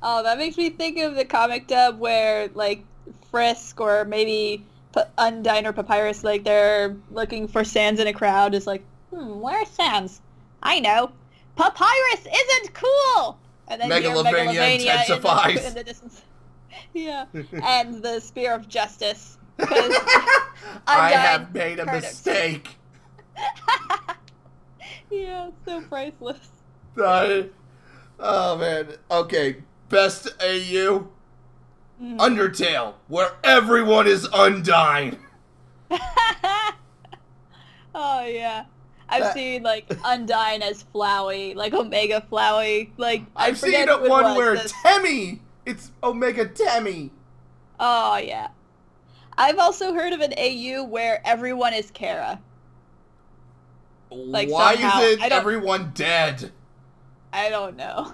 Oh, that makes me think of the comic dub where, like, Frisk or maybe Undyne or Papyrus, like, they're looking for Sans in a crowd. It's like, where's Sans? I know. Papyrus isn't cool! And then Megalovania intensifies. In the distance. Yeah. And the Spear of Justice. I have made a mistake. Yeah, so priceless. Oh, man. Okay, best AU? Undertale, where everyone is undying. Oh, yeah. I've seen, like, Undyne as Flowey, like Omega Flowey, like, I've seen one where Temmie, it's Omega Temmie. Oh, yeah. I've also heard of an AU where everyone is Kara. Like, why somehow, is it everyone dead? I don't know.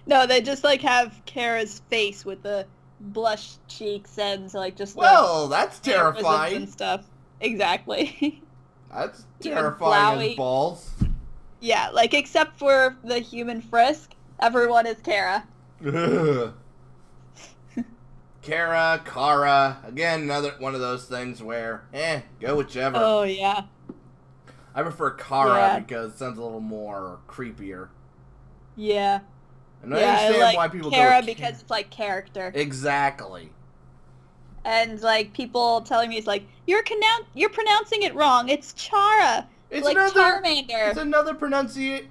No, they just, like, have Kara's face with the blush cheeks and, like, just that's terrifying. And stuff. Exactly. That's terrifying as balls. Yeah, like, except for the human Frisk, everyone is Kara. Kara, again, another one of those things where, go whichever. Oh, yeah. I prefer Kara because it sounds a little more creepier. Yeah. And I understand why people Kara go with because it's, like, character. Exactly. And, like, people telling me, it's like, you're pronouncing it wrong. It's Chara. It's like Charmander. It's another pronunciation.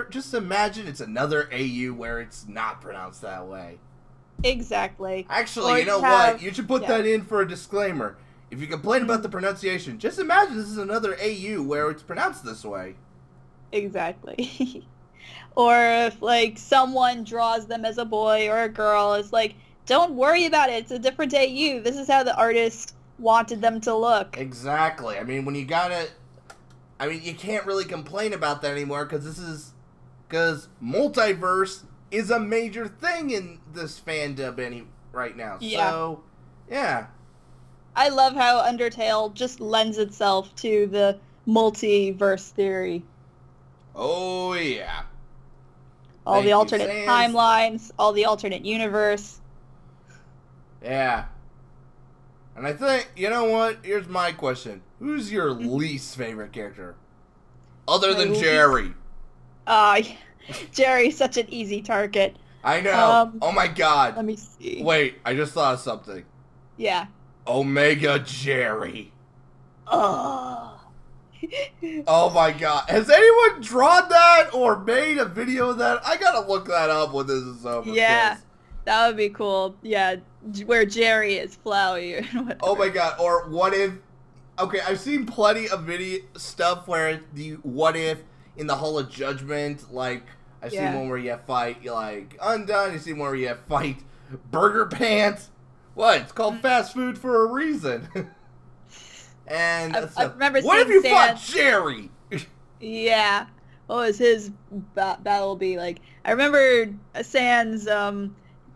Just imagine it's another AU where it's not pronounced that way. Exactly. Actually, you know what? You should put that in for a disclaimer. If you complain about the pronunciation, just imagine this is another AU where it's pronounced this way. Exactly. Or if, like, someone draws them as a boy or a girl, it's like, don't worry about it. It's a different AU. This is how the artist wanted them to look. Exactly. I mean, when you you can't really complain about that anymore because multiverse is a major thing in this fandom right now. Yeah. So, yeah. I love how Undertale just lends itself to the multiverse theory. Oh, yeah. All the alternate timelines, all the alternate universe. Yeah. And I think, you know what? Here's my question. Who's your least favorite character? Other than Jerry. Jerry's such an easy target. I know. Oh my god. Let me see. Wait, I just thought of something. Yeah. Omega Jerry. Oh. Oh my god. Has anyone drawn that or made a video of that? I gotta look that up when this is over. Yeah. That would be cool. Yeah. Where Jerry is Flowey or whatever. Oh my god. Or what if... Okay, I've seen plenty of video stuff where what if in the Hall of Judgment, like, I've seen one where you fight, like, Undone. You've seen one where you fight Burger Pants. What? It's called fast food for a reason. And I remember what if you fought Jerry? Yeah. What was his battle be like? I remember Sans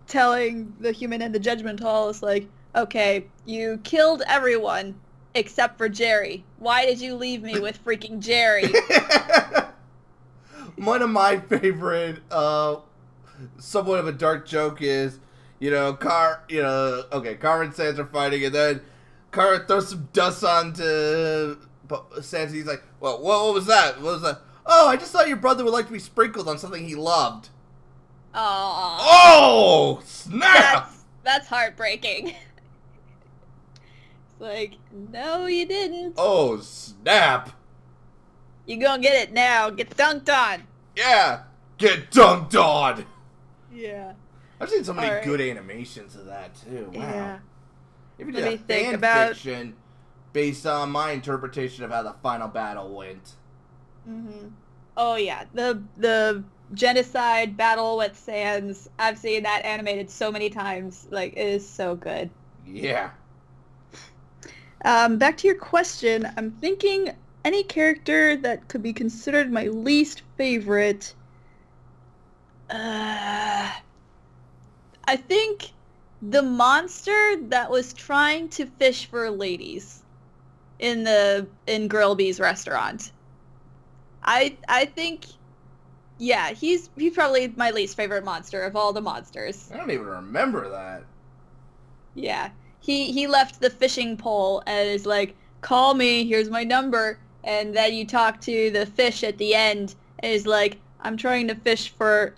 telling the human in the Judgment Hall, it's like, okay, you killed everyone except for Jerry. Why did you leave me with freaking Jerry? One of my favorite, somewhat of a dark joke is, Kara and Sans are fighting, and then Kara throws some dust onto Sans. He's like, well, what was that? What was that? Oh, I just thought your brother would like to be sprinkled on something he loved. Aww. Oh, snap! That's heartbreaking. It's like, no, you didn't. Oh, snap. You gonna get it now. Get dunked on. Yeah, get dunked on. Yeah. I've seen so many good animations of that, too. Wow. Yeah. If you did a fan fiction based on my interpretation of how the final battle went. Mm-hmm. Oh, yeah. The genocide battle with Sans, I've seen that animated so many times. Like, it is so good. Yeah. Back to your question. I'm thinking any character that could be considered my least favorite. I think the monster that was trying to fish for ladies in Girlby's restaurant. I think, yeah, he's probably my least favorite monster of all the monsters. I don't even remember that. Yeah. He left the fishing pole and is like, call me, here's my number. And then you talk to the fish at the end and is like, I'm trying to fish for,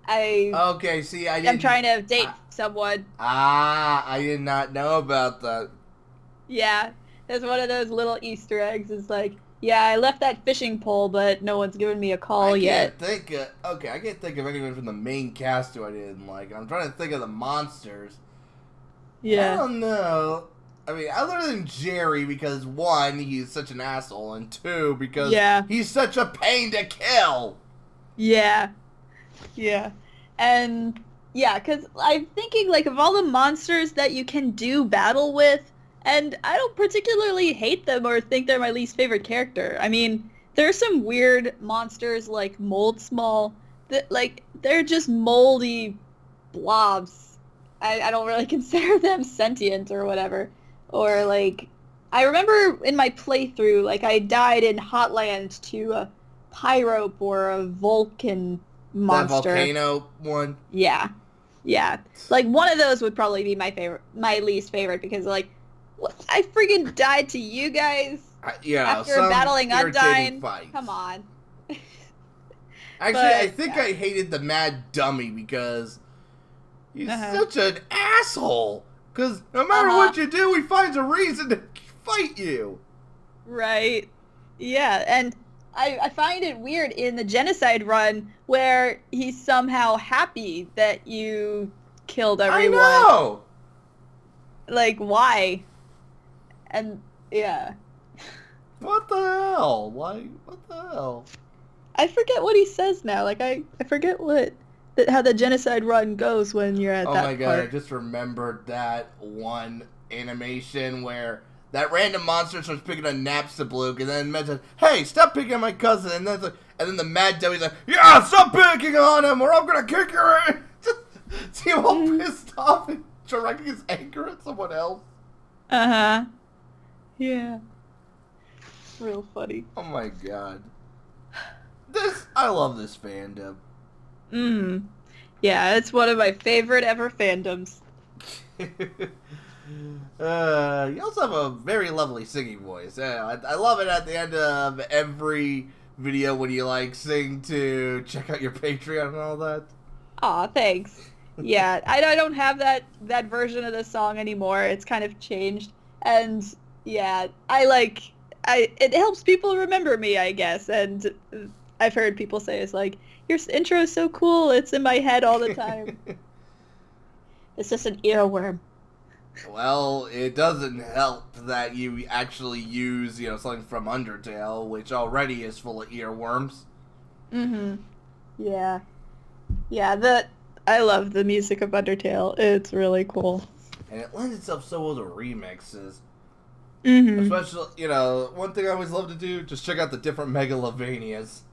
Okay, see, I'm trying to date someone. I did not know about that. Yeah, there's one of those little Easter eggs. It's like, yeah, I left that fishing pole, but no one's given me a call yet. I can't think of anyone from the main cast who I didn't like. I'm trying to think of the monsters. Yeah. I don't know. I mean, other than Jerry, because one, he's such an asshole, and two, because he's such a pain to kill. Yeah. Yeah. And, yeah, because I'm thinking, like, of all the monsters that you can do battle with, and I don't particularly hate them or think they're my least favorite character. I mean, there are some weird monsters like Mold Small that, like, they're just moldy blobs. I don't really consider them sentient or whatever. Or, like, I remember in my playthrough, like, I died in Hotland to a Pyrope or a Vulcan monster. That volcano one? Yeah. Yeah. Like, one of those would probably be my least favorite because, like, I freaking died to you guys after battling Undyne. Come on. Actually, I think I hated the Mad Dummy because he's such an asshole. Because no matter what you do, he finds a reason to fight you. Right. Yeah, and I find it weird in the Genocide run where he's somehow happy that you killed everyone. I know! Like, why? And, yeah. What the hell? Like, what the hell? I forget what he says now. Like, I forget how the Genocide run goes when you're at that part. Oh my god, I just remembered that one animation where that random monster starts picking on Napstablook, and then mentions, "Hey, stop picking on my cousin," and then the Mad Dummy's like, "Yeah, stop picking on him, or I'm gonna kick your ass." See him all pissed off and directing his anger at someone else. Yeah. Real funny. Oh my god. I love this fandom. Yeah, it's one of my favorite ever fandoms. You also have a very lovely singing voice. I love it at the end of every video when you, like, sing to check out your Patreon and all that. Aw, thanks. Yeah, I don't have that version of the song anymore. It's kind of changed. And, yeah, it helps people remember me, I guess. And I've heard people say it's like, your intro is so cool, it's in my head all the time. It's just an earworm. Well, it doesn't help that you actually use, something from Undertale, which already is full of earworms. Yeah. Yeah, I love the music of Undertale. It's really cool. And it lends itself so well to remixes. Especially, one thing I always love to do, just check out the different Megalovanias.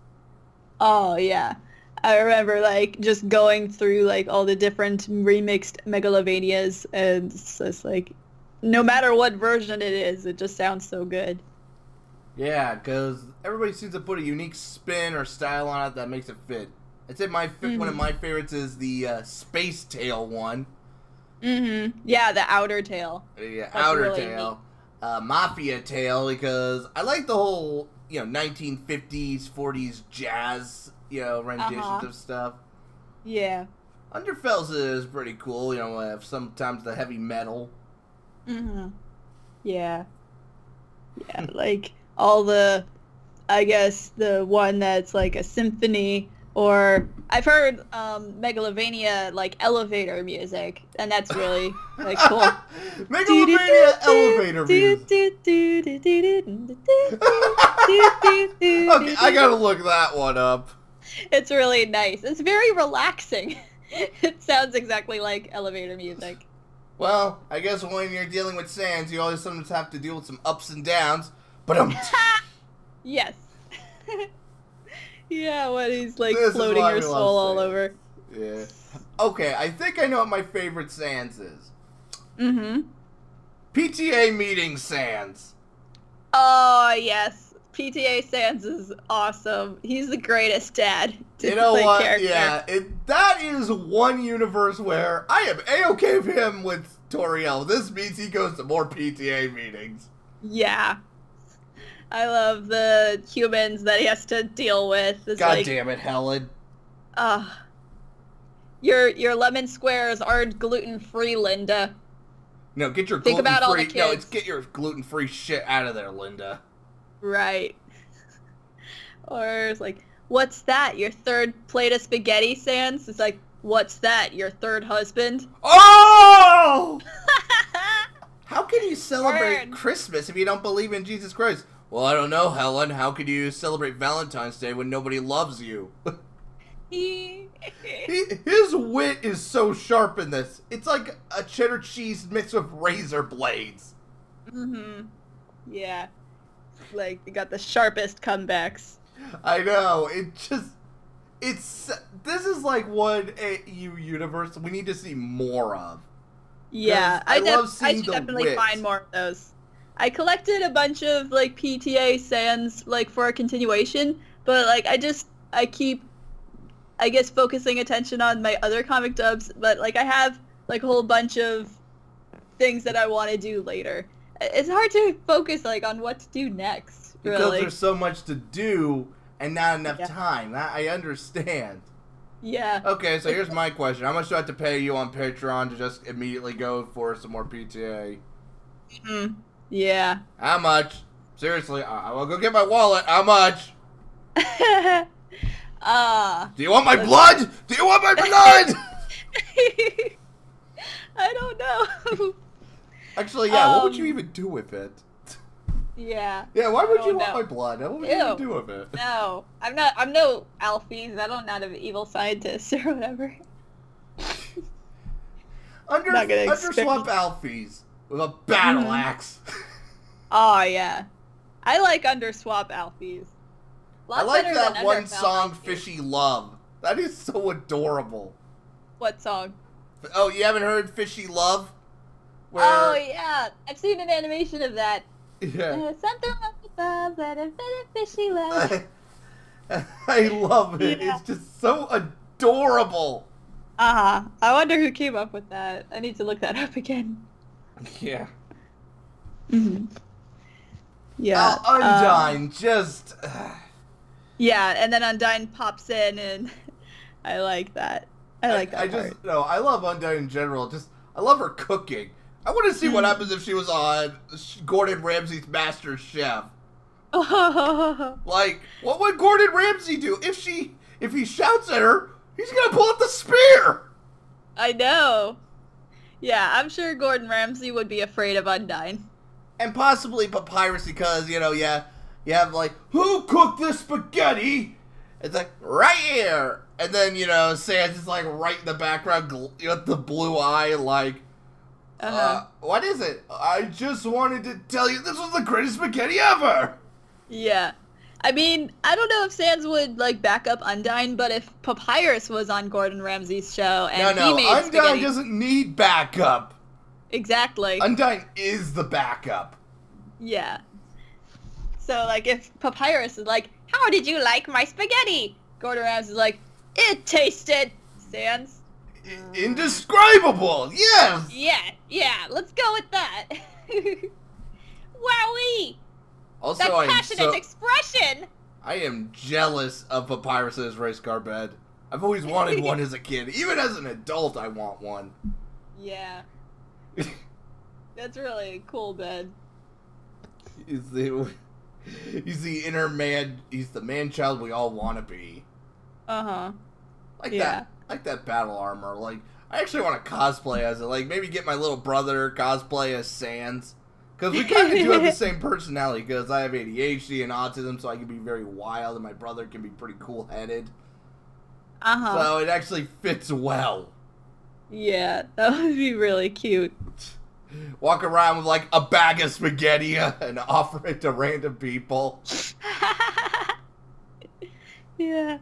Oh, yeah. I remember, like, just going through, like, all the different remixed Megalovanias, and it's just, like, no matter what version it is, it just sounds so good. Yeah, because everybody seems to put a unique spin or style on it that makes it fit. I'd say one of my favorites is the Space Tail one. Yeah, the Outer Tail. Yeah, that's Outer really Tail. Mafia Tail, because I like the whole, 1950s, 40s jazz, renditions of stuff. Yeah. Underfell's is pretty cool, sometimes the heavy metal. Yeah. Yeah, like, all I guess, the one that's like a symphony, or I've heard Megalovania, like, elevator music, and that's really, like, cool. Megalovania elevator music. Okay, I gotta look that one up. It's really nice. It's very relaxing. It sounds exactly like elevator music. Well, I guess when you're dealing with Sans, you always sometimes have to deal with some ups and downs, but Yes. Yeah, when he's, like, floating your soul all over. Yeah. Okay, I think I know what my favorite Sans is. PTA meeting Sans. Oh, yes. PTA Sans is awesome. He's the greatest dad to play character. Yeah, that is one universe where I am A-okay with him with Toriel. This means he goes to more PTA meetings. Yeah. I love the humans that he has to deal with. God damn it, Helen. Your lemon squares aren't gluten-free, Linda. No, get your Think about all the gluten-free... No, kids. it's get your gluten-free shit out of there, Linda. Right. Or it's like, what's that? Your third plate of spaghetti, Sans? It's like, what's that? Your third husband? Oh! How can you celebrate Bren. Christmas if you don't believe in Jesus Christ? Well, I don't know, Helen. How could you celebrate Valentine's Day when nobody loves you? His wit is so sharp in this. It's like a cheddar cheese mixed with razor blades. Mm-hmm. Yeah. Like, you got the sharpest comebacks. I know. This is like one AU universe we need to see more of. Yeah, I should the definitely wit. find more of those. I collected a bunch of, like, PTA Sans, like, for a continuation, but, like, I keep, I guess, focusing attention on my other comic dubs, but, like, I have, like, a whole bunch of things that I want to do later. It's hard to focus, like, on what to do next, really. Because there's so much to do and not enough time. I understand. Yeah. Okay, so here's my question. How much do I have to pay you on Patreon to just immediately go for some more PTA? Yeah. How much? Seriously, I will go get my wallet. How much? Do you want my blood? Do you want my blood? I don't know. Actually, yeah, what would you even do with it? Yeah. Yeah, why would you want my blood? What would you even do with it? No, I'm no Alphys. I don't know an evil scientist or whatever. Underswap Alphys with a battle axe. Oh, yeah. I like Underswap Alphys. I like that one song, Fishy Love. That is so adorable. What song? Oh, you haven't heard Fishy Love? Where... Oh, yeah. I've seen an animation of that. Yeah. Something about that a fishy love. I love it. Yeah. It's just so adorable. I wonder who came up with that. I need to look that up again. Yeah. Yeah. Undyne just... Yeah, and then Undyne pops in, and I like that. I like that part. I love Undyne in general. I love her cooking. I want to see what happens if she was on Gordon Ramsay's Master Chef. Like, what would Gordon Ramsay do if he shouts at her? He's gonna pull out the spear. I know. Yeah, I'm sure Gordon Ramsay would be afraid of Undyne. And possibly Papyrus because, you have like, who cooked this spaghetti? It's like, right here. And then, Sans is like right in the background with the blue eye, like, what is it? I just wanted to tell you this was the greatest spaghetti ever. Yeah. I mean, I don't know if Sans would, like, back up Undyne, but if Papyrus was on Gordon Ramsay's show and he made Undyne spaghetti... doesn't need backup. Exactly. Undyne is the backup. Yeah. So, like, if Papyrus is like, how did you like my spaghetti? Gordon Ramsay's like, it tasted, Sans. Indescribable, yes! Yeah, let's go with that. Wowee! Also, that passionate expression! I am jealous of Papyrus's race car bed. I've always wanted one as a kid. Even as an adult, I want one. Yeah. That's really a cool bed. He's the inner man. He's the man-child we all want to be. Like that battle armor. Like, I actually want to cosplay as it. Like, maybe get my little brother cosplay as Sans. Because we kind of do have the same personality. Because I have ADHD and autism, so I can be very wild, and my brother can be pretty cool-headed. So it actually fits well. Yeah, that would be really cute. Walk around with, like, a bag of spaghetti and offer it to random people. Yeah.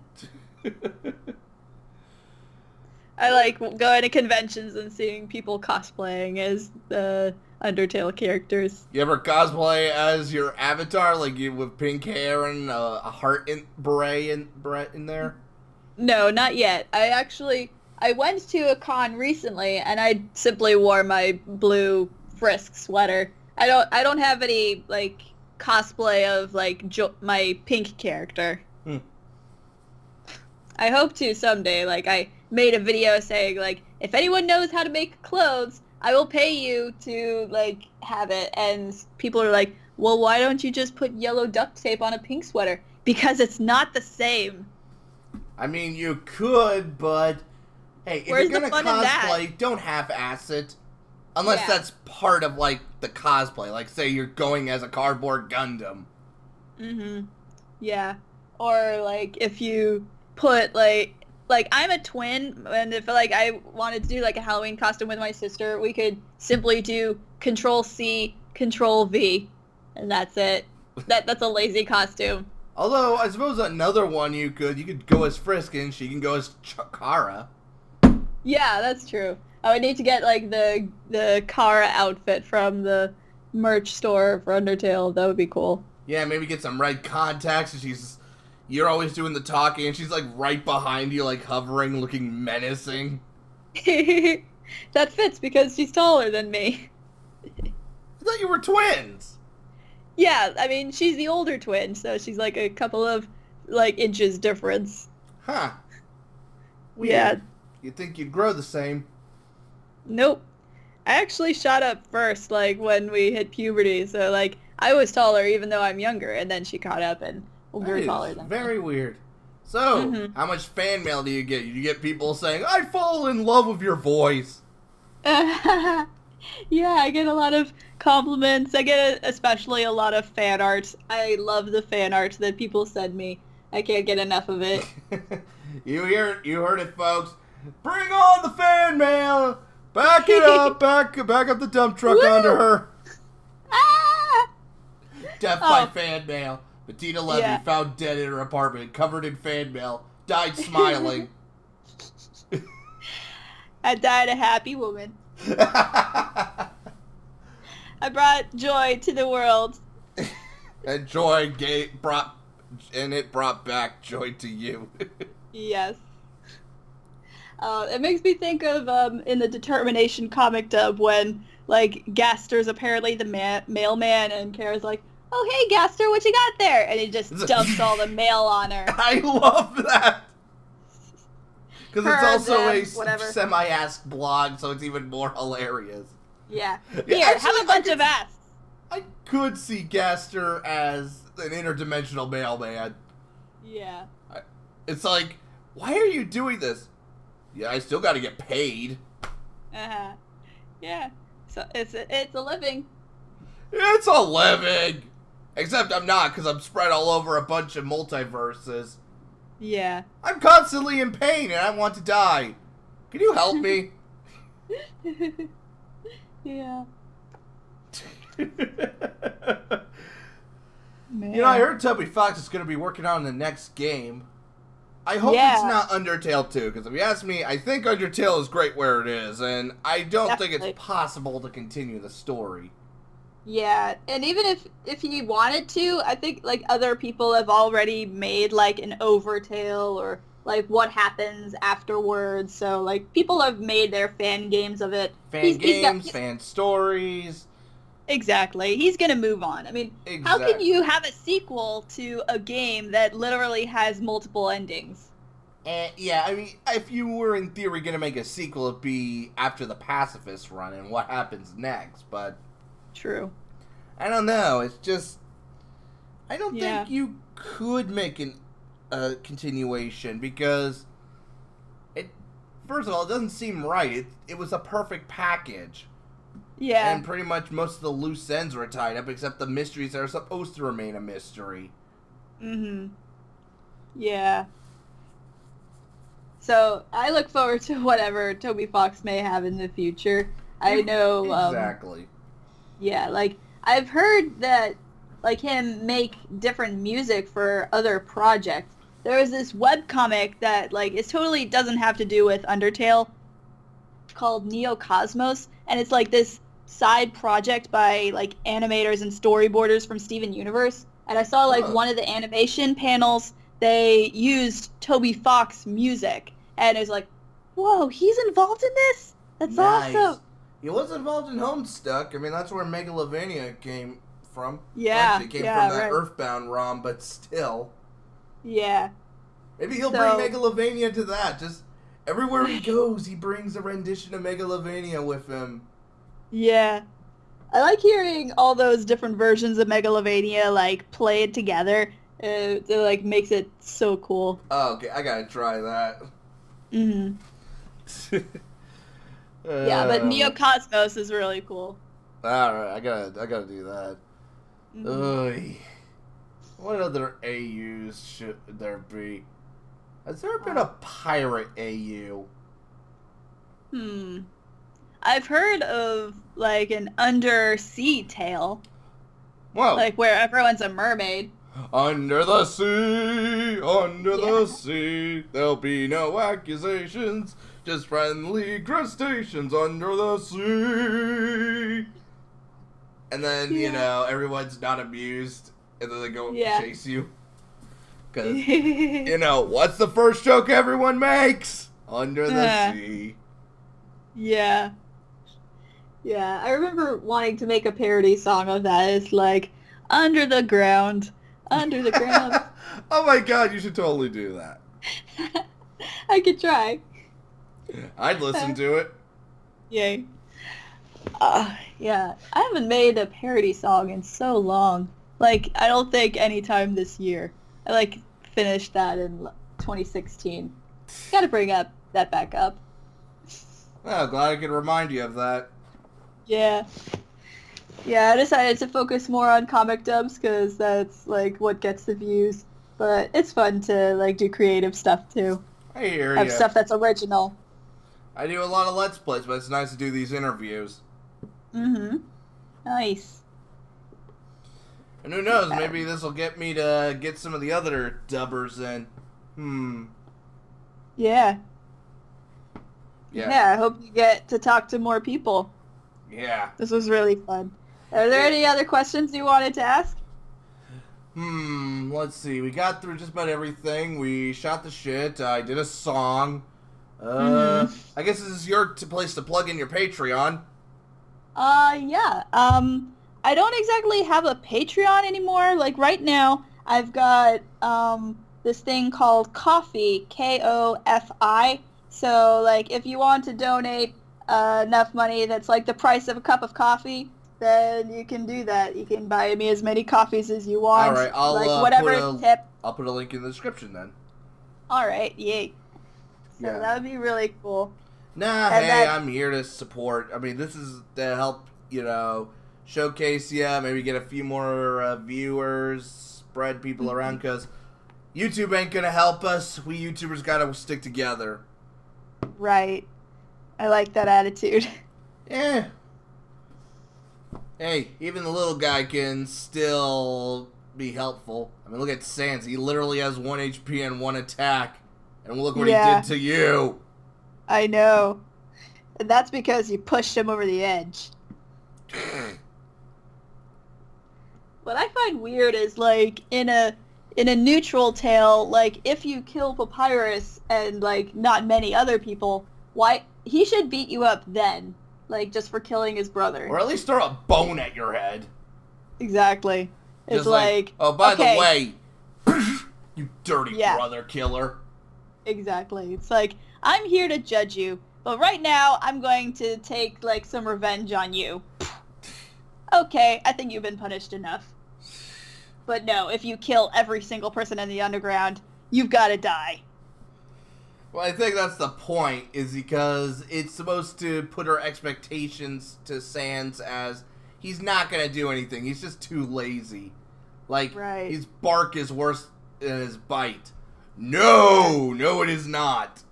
I like going to conventions and seeing people cosplaying as the Undertale characters. You ever cosplay as your avatar, like you with pink hair and a heart beret in there? No, not yet. I went to a con recently, and I simply wore my blue Frisk sweater. I don't have any, like, cosplay of, like, my pink character. I hope to someday. Like, I made a video saying, like, if anyone knows how to make clothes, I will pay you to, like, have it. And people are like, well, why don't you just put yellow duct tape on a pink sweater? Because it's not the same. I mean, you could, but hey, if you're gonna cosplay, don't half-ass it. Unless that's part of, like, the cosplay. Like, say you're going as a cardboard Gundam. Mm-hmm. Yeah. Or, like, if you put, like, I'm a twin, and if, like, I wanted to do, like, a Halloween costume with my sister, we could simply do Control-C, Control-V, and that's it. That's a lazy costume. Although, I suppose another one you could go as Frisk, and she can go as Kara. Yeah, that's true. I would need to get, like, the Kara outfit from the merch store for Undertale. That would be cool. Yeah, maybe get some red contacts, and you're always doing the talking, and she's, like, right behind you, like, hovering, looking menacing. That fits because she's taller than me. I thought you were twins. Yeah, I mean, she's the older twin, so she's, like, a couple of, like, inches difference. Huh. Weird. Yeah. You'd think you'd grow the same. Nope. I actually shot up first, like, when we hit puberty, so, like, I was taller even though I'm younger, and then she caught up and grew taller than me. Very weird. So, how much fan mail do you get? You get people saying, I fall in love with your voice. Yeah, I get a lot of compliments. I get especially a lot of fan art. I love the fan art that people send me. I can't get enough of it. You heard it, folks. Bring on the fan mail. Back it up. back up the dump truck onto her. Ah! Death by fan mail. Bettina Levy found dead in her apartment, covered in fan mail. Died smiling. I died a happy woman. I brought joy to the world. And joy brought back joy to you. Yes. It makes me think of in the Determination comic dub when, like, Gaster's apparently the mailman, and Kara's like, oh, hey, Gaster, what you got there? And he just dumps all the mail on her. I love that. Because it's also a semi-ask blog, so it's even more hilarious. Yeah. Here, actually, have a bunch of asks. I could see Gaster as an interdimensional mailman. Yeah. It's like, why are you doing this? Yeah, I still got to get paid. Uh-huh. Yeah. So it's a living. It's a living. Except I'm not, because I'm spread all over a bunch of multiverses. Yeah. I'm constantly in pain and I want to die. Can you help me? Yeah. Man. You know, I heard Toby Fox is going to be working on the next game. I hope it's not Undertale 2, because if you ask me, I think Undertale is great where it is, and I don't think it's possible to continue the story. Yeah, and even if he wanted to, I think, like, other people have already made, like, an Overtale or, like, what happens afterwards. So, like, people have made their fan games of it. Fan stories. Exactly. He's going to move on. I mean, how can you have a sequel to a game that literally has multiple endings? Yeah, I mean, if you were in theory going to make a sequel, it'd be after the Pacifist run and what happens next, but... True. I don't know. It's just... I don't think you could make a continuation because... First of all, it doesn't seem right. It was a perfect package. Yeah. And pretty much most of the loose ends were tied up except the mysteries that are supposed to remain a mystery. Mm-hmm. Yeah. So, I look forward to whatever Toby Fox may have in the future. I know... Exactly. Yeah, like, I've heard that, like, him make different music for other projects. There was this webcomic that, like, it totally doesn't have to do with Undertale called Neo Cosmos, and it's, like, this side project by, like, animators and storyboarders from Steven Universe. And I saw, like, one of the animation panels, they used Toby Fox music, and it was like, whoa, he's involved in this? That's awesome. He was involved in Homestuck. I mean, that's where Megalovania came from. Yeah, it came from that Earthbound ROM, but still. Yeah. Maybe he'll bring Megalovania to that. Everywhere he goes, he brings a rendition of Megalovania with him. Yeah. I like hearing all those different versions of Megalovania, like, played together. It, like, makes it so cool. Oh, okay. I gotta try that. Mm-hmm. Yeah, but Neocosmos is really cool. Alright, I gotta do that. Mm-hmm. What other AUs should there be? Has there been a pirate AU? I've heard of, like, an undersea tale. Whoa. Like, where everyone's a mermaid. Under the sea, there'll be no accusations, just friendly crustaceans under the sea. And then, you know, everyone's not amused, and then they go chase you. Because, you know, what's the first joke everyone makes? Under the sea. Yeah. Yeah, I remember wanting to make a parody song of that. It's like, under the ground. Under the ground. Oh my god, you should totally do that. I could try. I'd listen to it. Yay. Yeah, I haven't made a parody song in so long. Like, I don't think any time this year. I, like, finished that in 2016. Gotta bring that back up. Well, glad I could remind you of that. Yeah. Yeah, I decided to focus more on comic dubs because that's, like, what gets the views. But it's fun to, like, do creative stuff, too. I hear Have ya. stuff that's original. I do a lot of Let's Plays, but it's nice to do these interviews. Mm-hmm. Nice. And who knows, maybe this will get me to get some of the other dubbers in. Yeah. Yeah, I hope you get to talk to more people. Yeah. This was really fun. Are there any other questions you wanted to ask? Let's see. We got through just about everything. We shot the shit. I did a song. I guess this is your place to plug in your Patreon. Yeah. I don't exactly have a Patreon anymore. Like, right now, I've got, this thing called Ko-fi, K-O-F-I. So, like, if you want to donate enough money that's like the price of a cup of coffee, then you can do that. You can buy me as many coffees as you want. All right, I'll put a link in the description then. All right, yay. So that would be really cool. Nah, and hey, I'm here to support. I mean, this is to help, you know, showcase you, maybe get a few more viewers, spread people around, because YouTube ain't gonna help us. We YouTubers gotta stick together. Right. I like that attitude. Yeah. Hey, even the little guy can still be helpful. I mean, look at Sans. He literally has 1 HP and 1 attack. And look what he did to you. I know. And that's because you pushed him over the edge. What I find weird is, like, in a neutral tale, like, if you kill Papyrus and, like, not many other people, why... He should beat you up then. Like, just for killing his brother. Or at least throw a bone at your head. Exactly. It's like, oh, by the way, you dirty brother killer. Exactly. It's like, I'm here to judge you, but right now, I'm going to take, like, some revenge on you. Okay, I think you've been punished enough. But no, if you kill every single person in the underground, you've got to die. Well, I think that's the point, is because it's supposed to put our expectations to Sans as he's not going to do anything. He's just too lazy. Like, his bark is worse than his bite. No, it is not.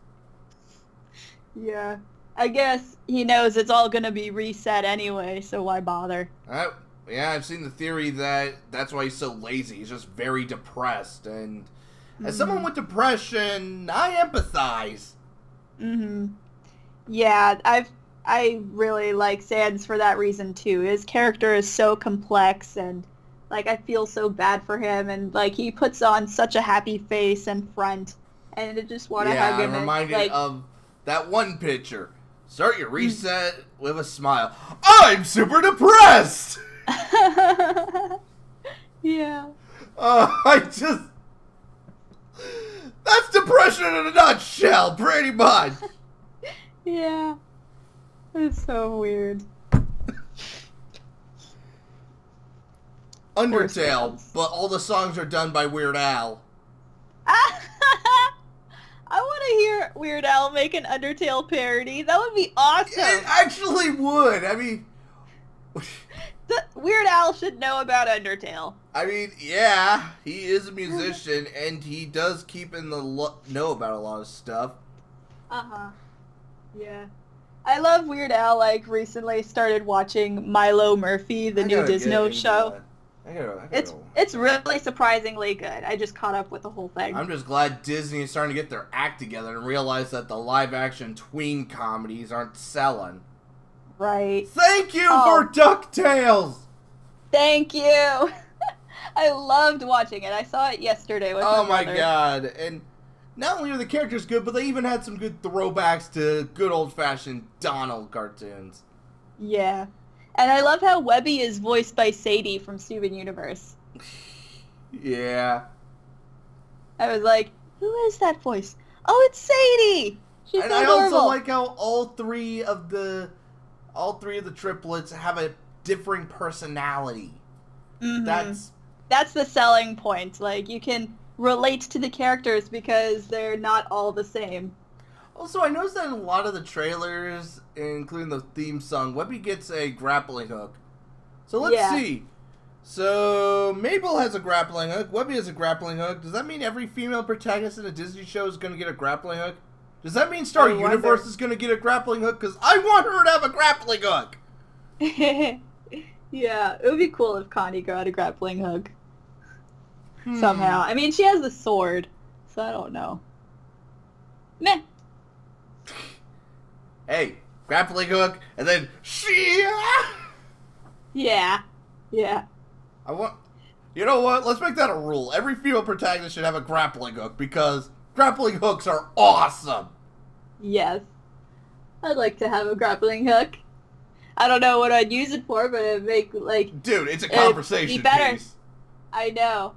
Yeah. I guess he knows it's all going to be reset anyway, so why bother? Yeah, I've seen the theory that that's why he's so lazy. He's just very depressed, and as someone with depression, I empathize. Yeah, I really like Sans for that reason too. His character is so complex, and like I feel so bad for him, and like he puts on such a happy face and front, and I just want to hug him. I'm reminded of that one picture. Start your reset with a smile. I'm super depressed. Yeah. That's depression in a nutshell, pretty much. Yeah. It's so weird. Undertale, but all the songs are done by Weird Al. I want to hear Weird Al make an Undertale parody. That would be awesome. It actually would. I mean... Weird Al should know about Undertale. I mean, yeah, he is a musician, and he does keep in the know about a lot of stuff. Uh-huh. Yeah. I love Weird Al, like, recently started watching Milo Murphy, the new Disney show. It's really surprisingly good. I just caught up with the whole thing. I'm just glad Disney is starting to get their act together and realize that the live-action tween comedies aren't selling. Right. Thank you for DuckTales! Thank you! I loved watching it. I saw it yesterday with my mother. My god. And not only are the characters good, but they even had some good throwbacks to good old-fashioned Donald cartoons. Yeah. And I love how Webby is voiced by Sadie from Steven Universe. Yeah. I was like, who is that voice? Oh, it's Sadie! She's so adorable. I also like how all three of the triplets have a differing personality. Mm-hmm. That's the selling point. Like, you can relate to the characters because they're not all the same. Also, I noticed that in a lot of the trailers, including the theme song, Webby gets a grappling hook. So let's see. So Mabel has a grappling hook. Webby has a grappling hook. Does that mean every female protagonist in a Disney show is going to get a grappling hook? Does that mean Star Universe is going to get a grappling hook? Because I want her to have a grappling hook. Yeah, it would be cool if Connie got a grappling hook. Somehow. I mean, she has the sword, so I don't know. Meh. Hey, grappling hook, and then Yeah. You know what? Let's make that a rule. Every female protagonist should have a grappling hook because grappling hooks are awesome. Yes. I'd like to have a grappling hook. I don't know what I'd use it for, but it'd make, like... Dude, it's a conversation piece. I know.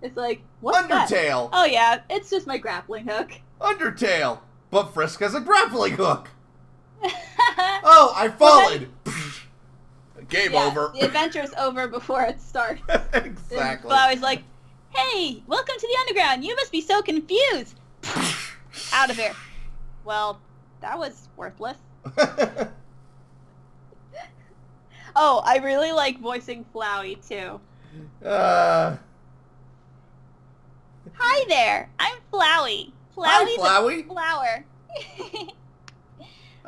It's like, what's Undertale. That? Oh yeah, it's just my grappling hook. Undertale. But Frisk has a grappling hook. Oh, I've fallen. Game over. The adventure's over before it starts. Exactly. Flowey's like, hey, welcome to the underground. You must be so confused. Out of here. Well, that was worthless. Oh, I really like voicing Flowey, too. Hi there. I'm Flowey. Flowey's Flowey. A flower.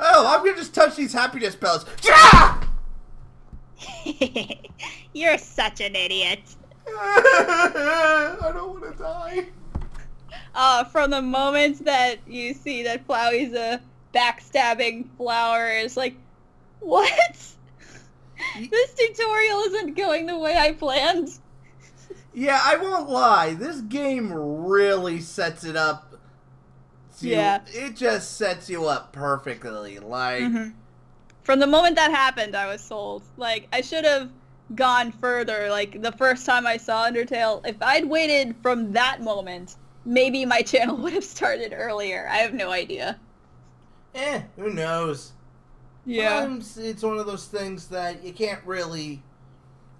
Oh, I'm gonna just touch these happiness pills. You're such an idiot. I don't want to die. From the moment that you see that Flowey's a backstabbing flower, it's like, what? This tutorial isn't going the way I planned. Yeah, I won't lie. This game really sets it up. It just sets you up perfectly. Like, from the moment that happened, I was sold. Like, I should have gone further. Like, the first time I saw Undertale, if I'd waited from that moment, maybe my channel would have started earlier. I have no idea. Who knows? Yeah. Sometimes it's one of those things that you can't really...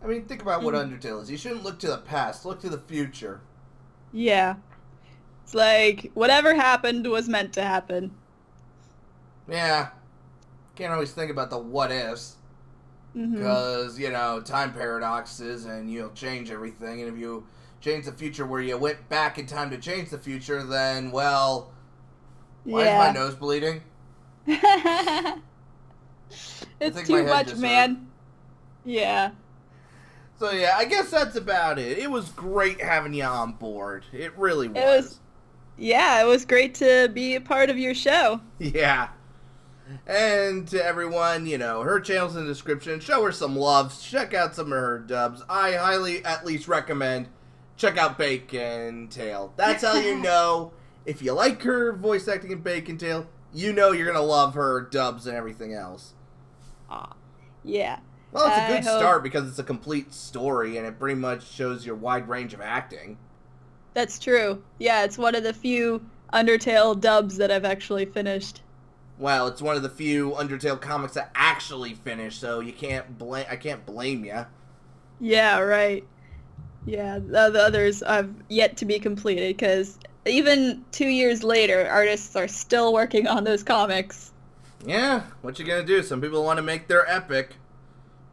I mean, think about what Undertale is. You shouldn't look to the past. Look to the future. Yeah. It's like, whatever happened was meant to happen. Yeah. Can't always think about the what-ifs. Because, you know, time paradoxes and you'll change everything. And if you change the future where you went back in time to change the future, then, well... Why is my nose bleeding? It's too much, man. Yeah. So yeah, I guess that's about it. It was great having you on board. It really was. It was great to be a part of your show. Yeah. And to everyone, you know, her channel's in the description. Show her some love. Check out some of her dubs. I highly, at least, recommend check out Bacon Tail. That's how you know if you like her voice acting in Bacon Tail, you know you're gonna love her dubs and everything else. Yeah. Well, it's a good start because it's a complete story and it pretty much shows your wide range of acting. That's true. Yeah, it's one of the few Undertale dubs that I've actually finished. Well, it's one of the few Undertale comics that actually finished, so you can't blame. I can't blame you. Yeah, right. Yeah, the others have yet to be completed because even 2 years later, artists are still working on those comics. Yeah, what you gonna do? Some people want to make their epic.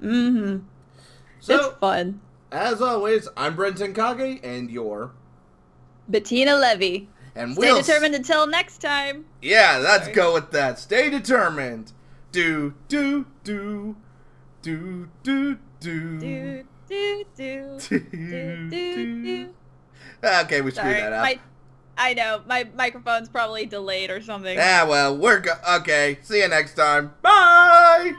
Mm-hmm. So, it's fun. As always, I'm Bren Tenkage, and you're... Bettina Levy. And Stay determined until next time. Yeah, let's go with that. Stay determined. Do, do, do. Do, do, do. Do, do, do. Do, do, do. Okay, we screwed that up. I know. My microphone's probably delayed or something. Yeah, well, okay. See you next time. Bye!